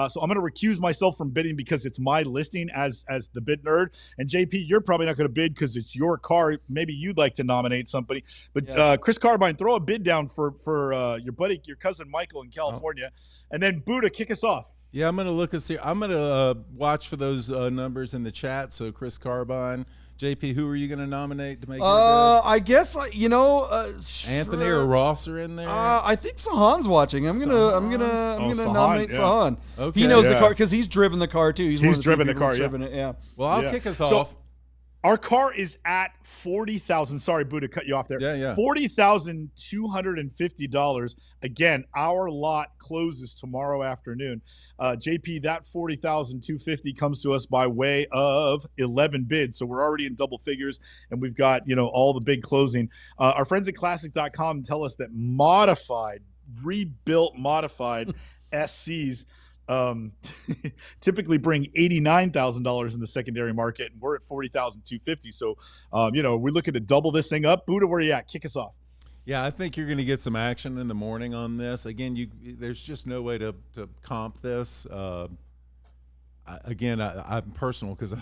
Speaker 3: So I'm going to recuse myself from bidding because it's my listing as the bid nerd. And JP, you're probably not going to bid because it's your car. Maybe you'd like to nominate somebody. But Chris Carbine, throw a bid down for your cousin Michael in California, and then Buddha, kick us off.
Speaker 2: Yeah, I'm gonna look and see. I'm gonna watch for those numbers in the chat. So Chris Carbine, JP, who are you gonna nominate to make your bid?
Speaker 1: I guess
Speaker 2: Anthony or Ross are in there.
Speaker 1: I think Sahan's watching. I'm gonna nominate Sahan.
Speaker 2: Okay.
Speaker 1: He knows the car because he's driven the car too.
Speaker 3: He's driven the car.
Speaker 1: Driven it, yeah.
Speaker 2: Well, I'll kick us off.
Speaker 3: Our car is at $40,000. Sorry, Buddha, cut you off there.
Speaker 2: Yeah.
Speaker 3: $40,250. Again, our lot closes tomorrow afternoon. JP, that $40,250 comes to us by way of 11 bids. So we're already in double figures, and we've got all the big closing. Our friends at Classic.com tell us that rebuilt modified SCs typically bring $89,000 in the secondary market, and we're at $40,250. So, we're looking to double this thing up. Buddha, where you at? Kick us off.
Speaker 2: Yeah, I think you're going to get some action in the morning on this. Again, there's just no way to comp this. I'm personal because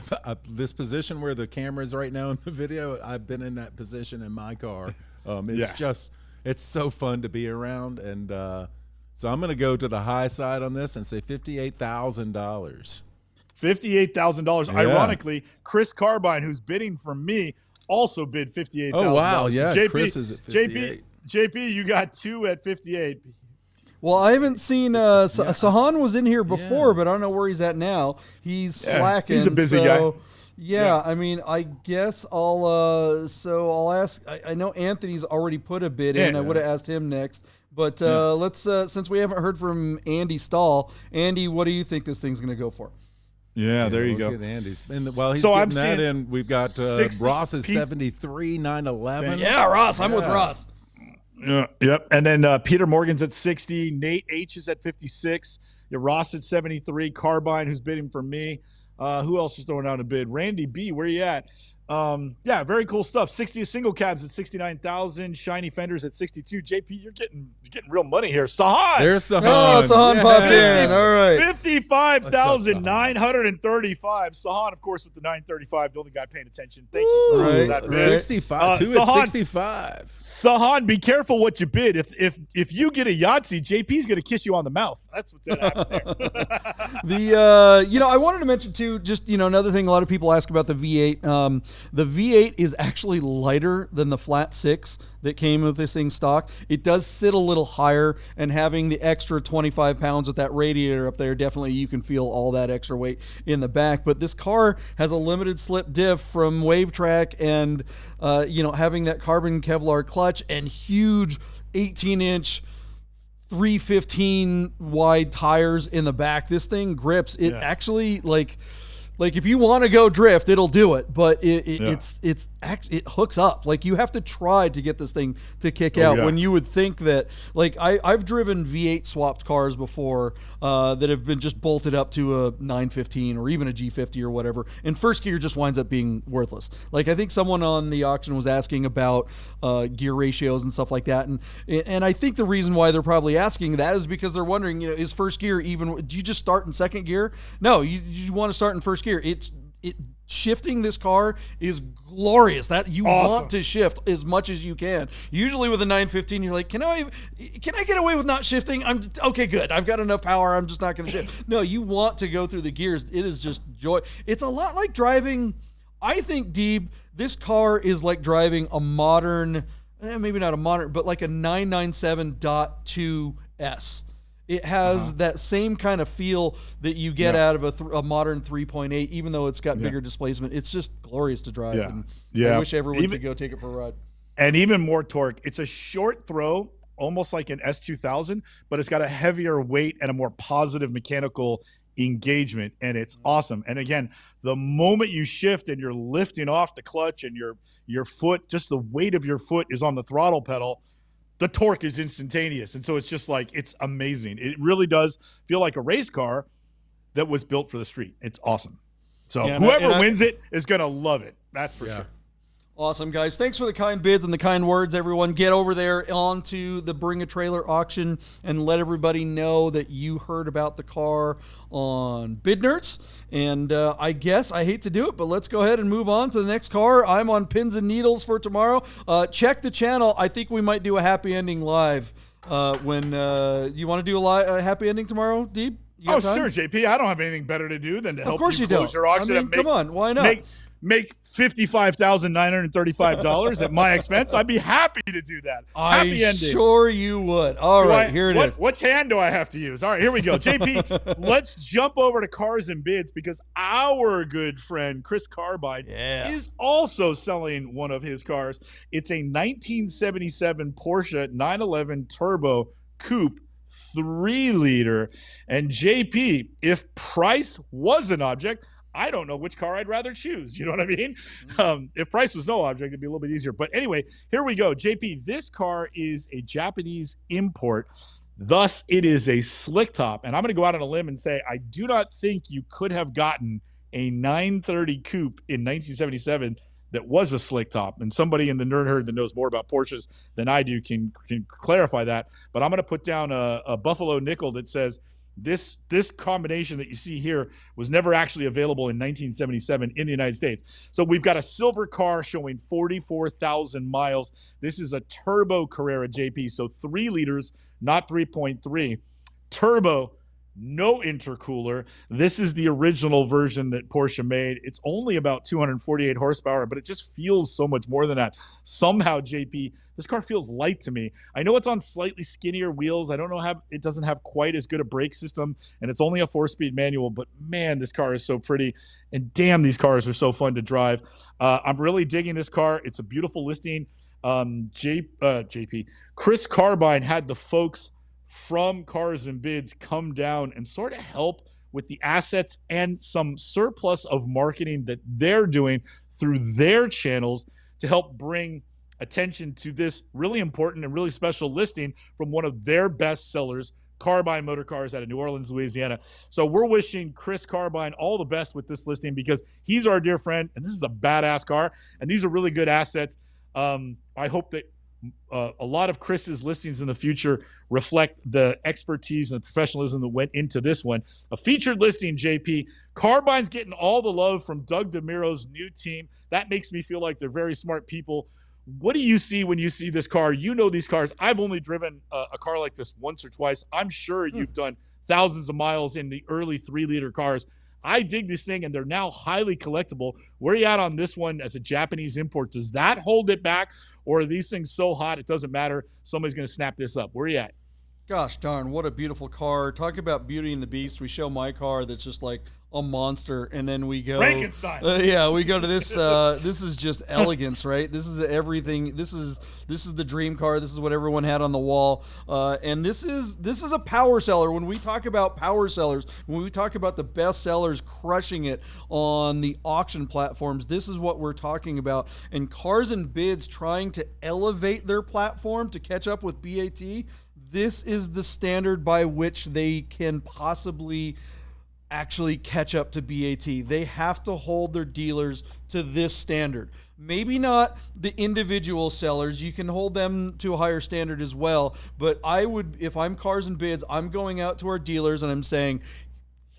Speaker 2: this position where the camera is right now in the video, I've been in that position in my car. It's so fun to be around, and so I'm going to go to the high side on this and say $58,000.
Speaker 3: $58,000. Yeah. Ironically, Chris Carbine, who's bidding from me, also bid $58,000.
Speaker 2: Oh wow, yeah.
Speaker 3: JP,
Speaker 2: Chris is at 58.
Speaker 3: JP, you got two at 58.
Speaker 1: Well, I haven't seen Sahan was in here before, but I don't know where he's at now. He's slacking.
Speaker 3: He's a busy guy.
Speaker 1: Yeah, I mean, I guess I'll ask. I know Anthony's already put a bid in. I would have asked him next. But let's since we haven't heard from Andy Stahl, Andy, what do you think this thing's going to go for?
Speaker 2: Yeah, there you go. Andy's. And while he's getting that in, we've got Ross's 73 911.
Speaker 1: Yeah, Ross. I'm with Ross.
Speaker 3: Yeah, yep. And then Peter Morgan's at 60. Nate H is at 56. Ross at 73. Carbine, who's bidding for me. Who else is throwing out a bid? Randy B, where you at? Very cool stuff. 60 single cabs at 69,000. Shiny fenders at 62. JP, you're getting real money here. Sahan.
Speaker 2: There's Sahan.
Speaker 1: Oh, Sahan popped in. All right.
Speaker 3: 55,935. Sahan, of course, with the 935. The only guy paying attention. Thank you, Sahan.
Speaker 2: Right. 65. Two at 65.
Speaker 3: Sahan, be careful what you bid. If you get a Yahtzee, JP's going to kiss you on the mouth. That's what's going to happen there.
Speaker 1: I wanted to mention too, just another thing. A lot of people ask about the V8. The V8 is actually lighter than the flat 6 that came with this thing stock. It does sit a little higher, and having the extra 25 pounds with that radiator up there, definitely you can feel all that extra weight in the back. But this car has a limited slip diff from WaveTrack, and having that carbon Kevlar clutch and huge 18-inch 315 wide tires in the back. This thing grips. It actually like if you want to go drift, it'll do it, but it hooks up. Like, you have to try to get this thing to kick out when you would think that, like, I've driven V8 swapped cars before that have been just bolted up to a 915 or even a G50 or whatever, and first gear just winds up being worthless. Like, I think someone on the auction was asking about gear ratios and stuff like that, and I think the reason why they're probably asking that is because they're wondering, is first gear even? Do you just start in second gear? No, you want to start in first gear. It shifting this car is glorious. That you
Speaker 3: Awesome.
Speaker 1: want to shift as much as you can. Usually with a 915, you're like, can I get away with not shifting? Okay, good. I've got enough power. I'm just not going to shift. No, you want to go through the gears. It is just joy. It's a lot like driving. I think, Deeb, this car is like driving a modern, maybe not a modern, but like a 997.2S. It has that same kind of feel that you get out of a modern 3.8, even though it's got bigger displacement. It's just glorious to drive.
Speaker 3: Yeah.
Speaker 1: And
Speaker 3: Yeah.
Speaker 1: I wish everyone could go take it for a ride.
Speaker 3: And even more torque. It's a short throw, almost like an S2000, but it's got a heavier weight and a more positive mechanical engagement, and it's awesome. And again, the moment you shift and you're lifting off the clutch and your foot, just the weight of your foot is on the throttle pedal, the torque is instantaneous. And so it's just like, it's amazing. It really does feel like a race car that was built for the street. It's awesome. So whoever wins it is going to love it. That's for sure.
Speaker 1: Awesome, guys. Thanks for the kind bids and the kind words, everyone. Get over there onto the Bring a Trailer auction and let everybody know that you heard about the car on Bid Nerds. And I guess I hate to do it, but let's go ahead and move on to the next car. I'm on pins and needles for tomorrow. Check the channel. I think we might do a happy ending live. When you want to do a happy ending tomorrow, Deeb?
Speaker 3: Oh, sure, JP. I don't have anything better to do than to help you close your auction.
Speaker 1: I mean, come on. Why not?
Speaker 3: Make $55,935 at my expense. I'd be happy to do that. Happy ending.
Speaker 1: Sure you would. All right, here it is.
Speaker 3: Which hand do I have to use? All right, here we go. JP, let's jump over to Cars and Bids because our good friend Chris Carbine is also selling one of his cars. It's a 1977 Porsche 911 Turbo Coupe 3-liter. And JP, if price was an object, I don't know which car I'd rather choose. You know what I mean? If price was no object, it'd be a little bit easier. But anyway, here we go. JP, this car is a Japanese import. Thus, it is a slick top. And I'm going to go out on a limb and say, I do not think you could have gotten a 930 coupe in 1977 that was a slick top. And somebody in the nerd herd that knows more about Porsches than I do can clarify that. But I'm going to put down a Buffalo nickel that says, this combination that you see here was never actually available in 1977 in the United States. So we've got a silver car showing 44,000 miles. This is a Turbo Carrera, JP, so 3 liters, not 3.3. Turbo, no intercooler. This is the original version that Porsche made. It's only about 248 horsepower, but it just feels so much more than that. Somehow, JP, this car feels light to me. I know it's on slightly skinnier wheels. I don't know how it doesn't have quite as good a brake system, and it's only a 4-speed manual, but man, this car is so pretty, and damn, these cars are so fun to drive. I'm really digging this car. It's a beautiful listing. JP, Chris Carbine had the folks from Cars and Bids come down and sort of help with the assets and some surplus of marketing that they're doing through their channels to help bring attention to this really important and really special listing from one of their best sellers, Carbine Motorcars out of New Orleans, Louisiana. So we're wishing Chris Carbine all the best with this listing because he's our dear friend and this is a badass car and these are really good assets. I hope that a lot of Chris's listings in the future reflect the expertise and the professionalism that went into this one. A featured listing, JP. Carbine's getting all the love from Doug DeMiro's new team. That makes me feel like they're very smart people. What do you see when you see this car? You know these cars. I've only driven a car like this once or twice. I'm sure you've done thousands of miles in the early 3-liter cars. I dig this thing, and they're now highly collectible. Where are you at on this one as a Japanese import? Does that hold it back, or are these things so hot it doesn't matter? Somebody's going to snap this up. Where are you at?
Speaker 1: Gosh darn, what a beautiful car. Talk about Beauty and the Beast. We show my car that's just like a monster, and then we go
Speaker 3: Frankenstein.
Speaker 1: We go to this. This is just elegance, right? This is everything. This is the dream car. This is what everyone had on the wall. And this is a power seller. When we talk about power sellers, when we talk about the best sellers crushing it on the auction platforms, this is what we're talking about. And Cars and Bids trying to elevate their platform to catch up with BaT. This is the standard by which they can possibly actually catch up to BaT. They have to hold their dealers to this standard. Maybe not the individual sellers. You can hold them to a higher standard as well. But I would, if I'm Cars and Bids, I'm going out to our dealers and I'm saying,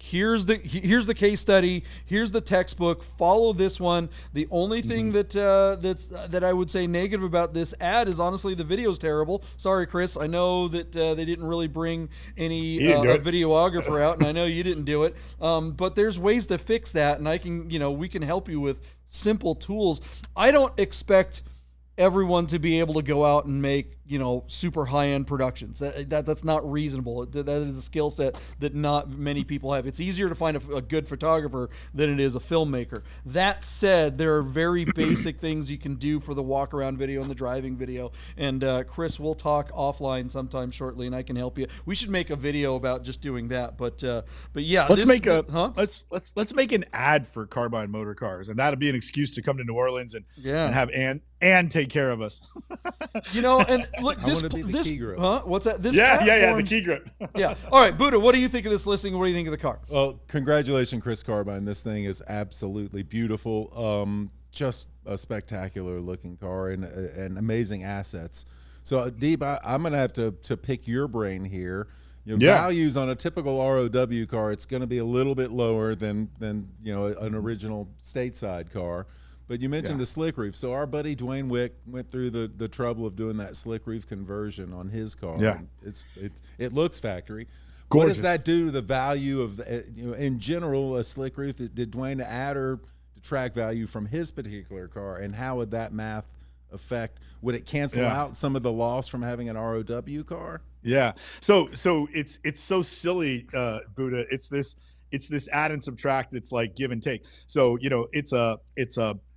Speaker 1: here's the case study, here's the textbook, follow this one. The only thing that I would say negative about this ad is honestly the video's terrible. Sorry, Chris, I know that they didn't really bring any a videographer out, and I know you didn't do it, but there's ways to fix that, and we can help you with simple tools. I don't expect everyone to be able to go out and make super high-end productions. That's not reasonable. That is a skill set that not many people have. It's easier to find a good photographer than it is a filmmaker. That said, there are very basic things you can do for the walk-around video and the driving video. And Chris, we'll talk offline sometime shortly, and I can help you. We should make a video about just doing that. But yeah,
Speaker 3: let's make an ad for Carbine Motorcars, and that'll be an excuse to come to New Orleans and have Ann take care of us.
Speaker 1: And look, this
Speaker 2: key grip.
Speaker 1: What's that? This
Speaker 3: the key grip.
Speaker 1: Yeah. All right, Buddha, what do you think of this listing? What do you think of the car?
Speaker 2: Well, congratulations, Chris Carbine. This thing is absolutely beautiful. Just a spectacular looking car and amazing assets. So, Deep, I'm going to have to pick your brain here. Values on a typical ROW car, it's going to be a little bit lower than an original stateside car. But you mentioned the slick roof. So our buddy Dwayne Wick went through the trouble of doing that slick roof conversion on his car.
Speaker 3: Yeah,
Speaker 2: it looks factory.
Speaker 3: Gorgeous.
Speaker 2: What does that do to the value of in general a slick roof? Did Dwayne add or detract value from his particular car, and how would that math affect? Would it cancel out some of the loss from having an ROW car?
Speaker 3: Yeah. So it's so silly, Buddha. It's this add and subtract. It's like give and take. So it's a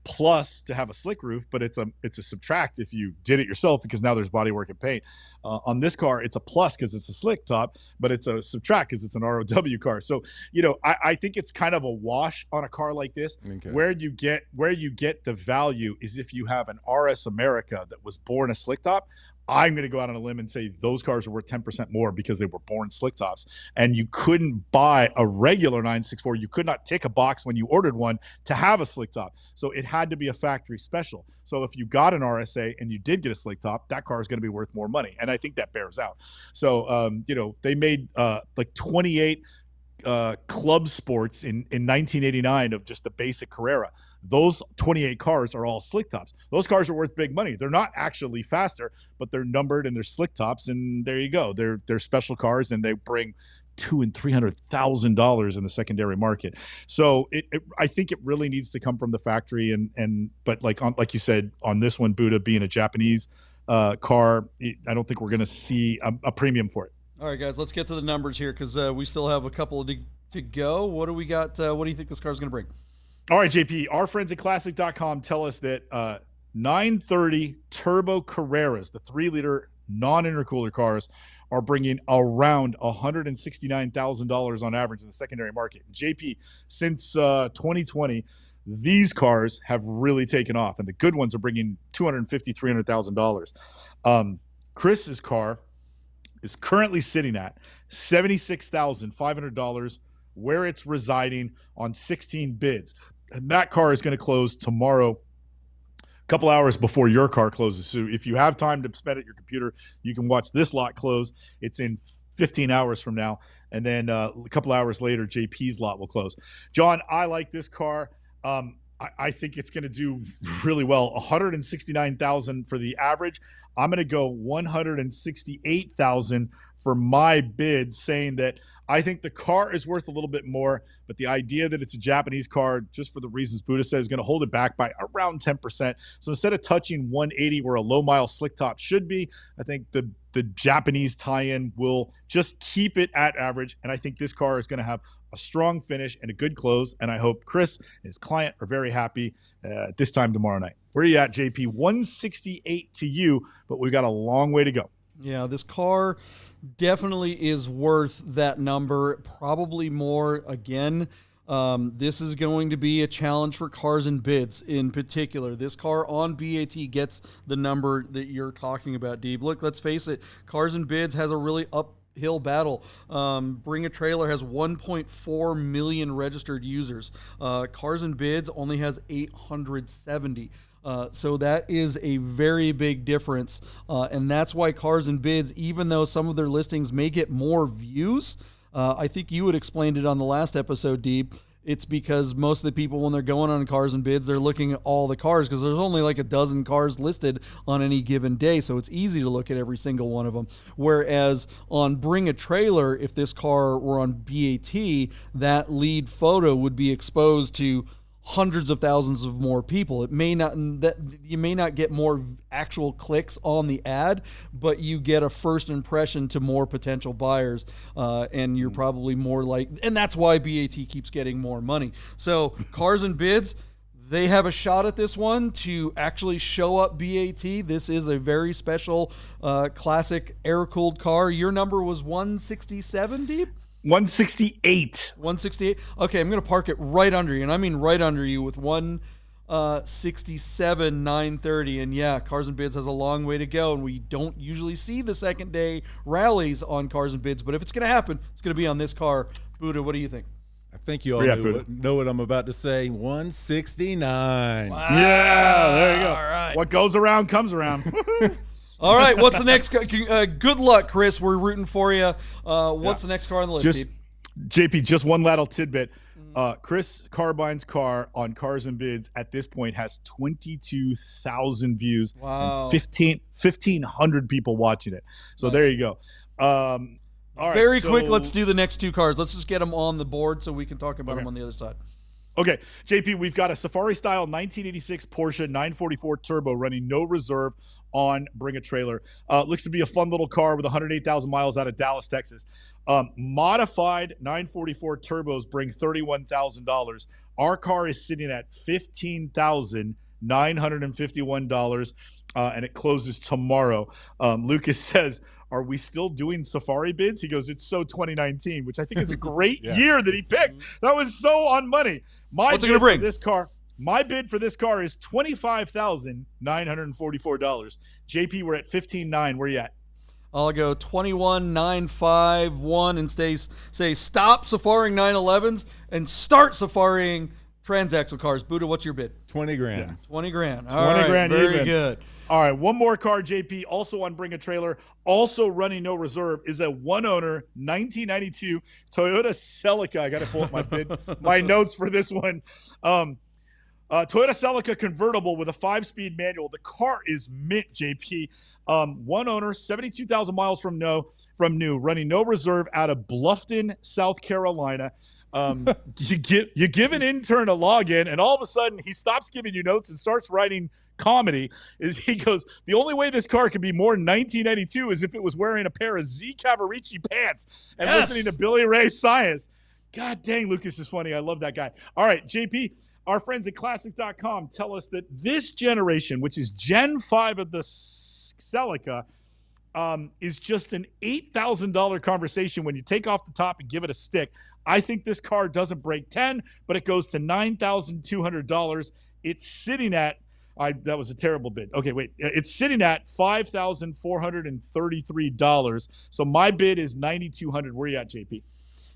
Speaker 3: plus to have a slick roof, but it's a subtract if you did it yourself, because now there's bodywork and paint. On this car, it's a plus because it's a slick top, but it's a subtract because it's an ROW car. So I think it's kind of a wash on a car like this. Okay. Where you get the value is if you have an RS America that was born a slick top. I'm going to go out on a limb and say those cars are worth 10% more because they were born slick tops, and you couldn't buy a regular 964. You could not tick a box when you ordered one to have a slick top. So it had to be a factory special. So if you got an RSA and you did get a slick top, that car is going to be worth more money. And I think that bears out. So, they made like 28 club sports in 1989 of just the basic Carrera. Those 28 cars are all slick tops. Those cars are worth big money. They're not actually faster, but they're numbered and they're slick tops. And there you go. They're special cars, and they bring $200,000 and $300,000 in the secondary market. So I think it really needs to come from the factory. But like you said, on this one, Buddha being a Japanese car, I don't think we're going to see a premium for it.
Speaker 1: All right, guys, let's get to the numbers here because we still have a couple to go. What do we got? What do you think this car is going to bring?
Speaker 3: All right, JP, our friends at Classic.com tell us that 930 Turbo Carreras, the 3-liter non-intercooler cars, are bringing around $169,000 on average in the secondary market. JP, since 2020, these cars have really taken off, and the good ones are bringing $250,000, $300,000. Chris's car is currently sitting at $76,500, where it's residing on 16 bids. And that car is going to close tomorrow, a couple hours before your car closes. So if you have time to spend at your computer, you can watch this lot close. It's in 15 hours from now. And then a couple hours later, JP's lot will close. John, I like this car. I think it's going to do really well. $169,000 for the average. I'm going to go $168,000 for my bid, saying that I think the car is worth a little bit more, but the idea that it's a Japanese car, just for the reasons Buddha said, is going to hold it back by around 10%. So instead of touching 180 where a low-mile slick top should be, I think the Japanese tie-in will just keep it at average, and I think this car is going to have a strong finish and a good close, and I hope Chris and his client are very happy this time tomorrow night. Where are you at, JP? 168 to you, but we've got a long way to go.
Speaker 1: Yeah, this car definitely is worth that number, probably more. Again, this is going to be a challenge for Cars and Bids in particular. This car on BAT gets the number that you're talking about, Deeb. Look, let's face it, Cars and Bids has a really uphill battle. Bring a Trailer has 1.4 million registered users. Cars and Bids only has 870. So that is a very big difference. And that's why Cars and Bids, even though some of their listings may get more views, I think you had explained it on the last episode, Deep. It's because most of the people, when they're going on cars and bids, they're looking at all the cars because there's only like a dozen cars listed on any given day. So it's easy to look at every single one of them. Whereas on Bring a Trailer, if this car were on BaT, that lead photo would be exposed to hundreds of thousands of more people. It may not, that you may not get more actual clicks on the ad, but you get a first impression to more potential buyers, and you're probably more like, and that's why BaT keeps getting more money. So Cars and Bids, they have a shot at this one to actually show up BaT. This is a very special classic air-cooled car. Your number was 167, Deep?
Speaker 3: 168.
Speaker 1: 168. Okay, I'm going to park it right under you, and I mean right under you with 167 930. And yeah, Cars and Bids has a long way to go, and we don't usually see the second day rallies on Cars and Bids, but if it's going to happen, it's going to be on this car. Buddha, what do you think?
Speaker 2: I think you all know what I'm about to say. 169.
Speaker 1: Wow.
Speaker 3: Yeah, there you go.
Speaker 1: All right.
Speaker 3: What goes around comes around.
Speaker 1: All right, what's the next? Good luck, Chris. We're rooting for you. What's the next car on the list, Steve?
Speaker 3: JP, just one little tidbit. Chris Carbine's car on Cars and Bids at this point has 22,000 views.
Speaker 1: Wow.
Speaker 3: And 1,500 people watching it. So there you go. All right,
Speaker 1: Very quick, let's do the next two cars. Let's just get them on the board so we can talk about them on the other side.
Speaker 3: Okay, JP, we've got a Safari-style 1986 Porsche 944 Turbo running no reserve on Bring a Trailer. Looks to be a fun little car with 108,000 miles out of Dallas, Texas. Modified 944 turbos bring $31,000. Our car is sitting at $15,951, and it closes tomorrow. Lucas says, are we still doing Safari bids? He goes, it's so 2019, which I think is a great year that he picked. That was so on money.
Speaker 1: What's it going to bring?
Speaker 3: My bid for this car is $25,944. JP, we're at $15,900. Where you at?
Speaker 1: I'll go 21,951 and say stop safaring 911s and start safaring transaxle cars. Buddha, what's your bid?
Speaker 2: 20 grand.
Speaker 3: Yeah.
Speaker 1: 20 grand.
Speaker 3: 20 grand
Speaker 1: very
Speaker 3: even.
Speaker 1: good.
Speaker 3: All right, one more car, JP, also on Bring a Trailer, also running no reserve, is a one-owner 1992 Toyota Celica. I got to pull up my notes for this one. Toyota Celica Convertible with a 5-speed manual. The car is mint, JP. One owner, 72,000 miles from new, running no reserve out of Bluffton, South Carolina. You give an intern a login, and all of a sudden he stops giving you notes and starts writing comedy. He goes, the only way this car could be more 1992 is if it was wearing a pair of Z Cavaricci pants and listening to Billy Ray Cyrus. God dang, Lucas is funny. I love that guy. All right, JP, our friends at Classic.com tell us that this generation, which is Gen 5 of the Celica, is just an $8,000 conversation when you take off the top and give it a stick. I think this car doesn't break 10, but it goes to $9,200. It's sitting at, that was a terrible bid. Okay, wait. It's sitting at $5,433. So my bid is $9,200. Where are you at, JP?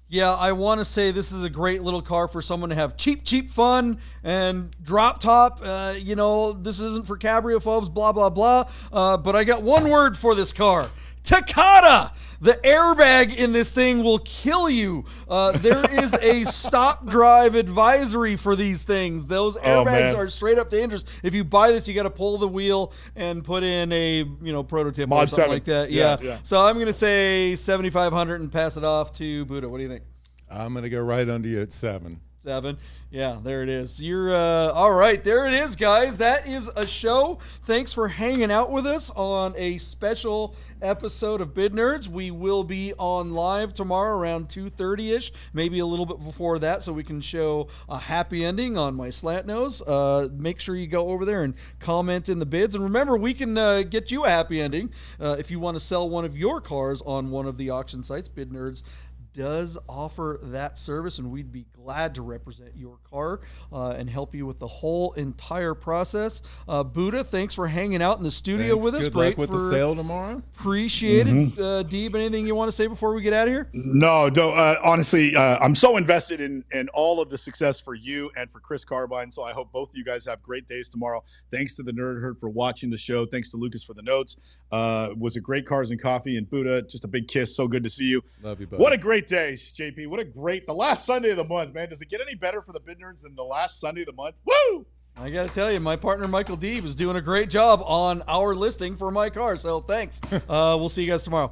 Speaker 1: Yeah, I want to say this is a great little car for someone to have cheap fun and drop top. This isn't for cabriophobes, blah, blah, blah. But I got one word for this car. Takata! The airbag in this thing will kill you. There is a stop drive advisory for these things. Those airbags are straight up dangerous. If you buy this, you got to pull the wheel and put in a prototype
Speaker 3: Mod
Speaker 1: or something
Speaker 3: 7.
Speaker 1: like that. Yeah. So I'm gonna say 7,500 and pass it off to Buddha. What do you think?
Speaker 2: I'm gonna go right under you at 7.
Speaker 1: 7. Yeah, there it is. You're all right. There it is, guys. That is a show. Thanks for hanging out with us on a special episode of Bid Nerds. We will be on live tomorrow around 2:30ish, maybe a little bit before that, so we can show a happy ending on my slant nose. Make sure you go over there and comment in the bids. And remember, we can get you a happy ending if you want to sell one of your cars on one of the auction sites. Bid Nerds does offer that service, and we'd be glad to represent your car and help you with the whole entire process. Buddha, thanks for hanging out in the studio with us.
Speaker 2: Good
Speaker 1: Great
Speaker 2: luck with the sale tomorrow.
Speaker 1: Appreciate it. Deeb, anything you want to say before we get out of here?
Speaker 3: No, honestly, I'm so invested in all of the success for you and for Chris Carbine, so I hope both of you guys have great days tomorrow. Thanks to the Nerd Herd for watching the show. Thanks to Lucas for the notes. It was a great Cars and Coffee, and Buddha, just a big kiss. So good to see you.
Speaker 2: Love you, buddy.
Speaker 3: What a great great day, JP. What a great, the last Sunday of the month, man. Does it get any better for the bid nerds than the last Sunday of the month? Woo!
Speaker 1: I got to tell you, my partner Michael D was doing a great job on our listing for my car. So thanks. We'll see you guys tomorrow.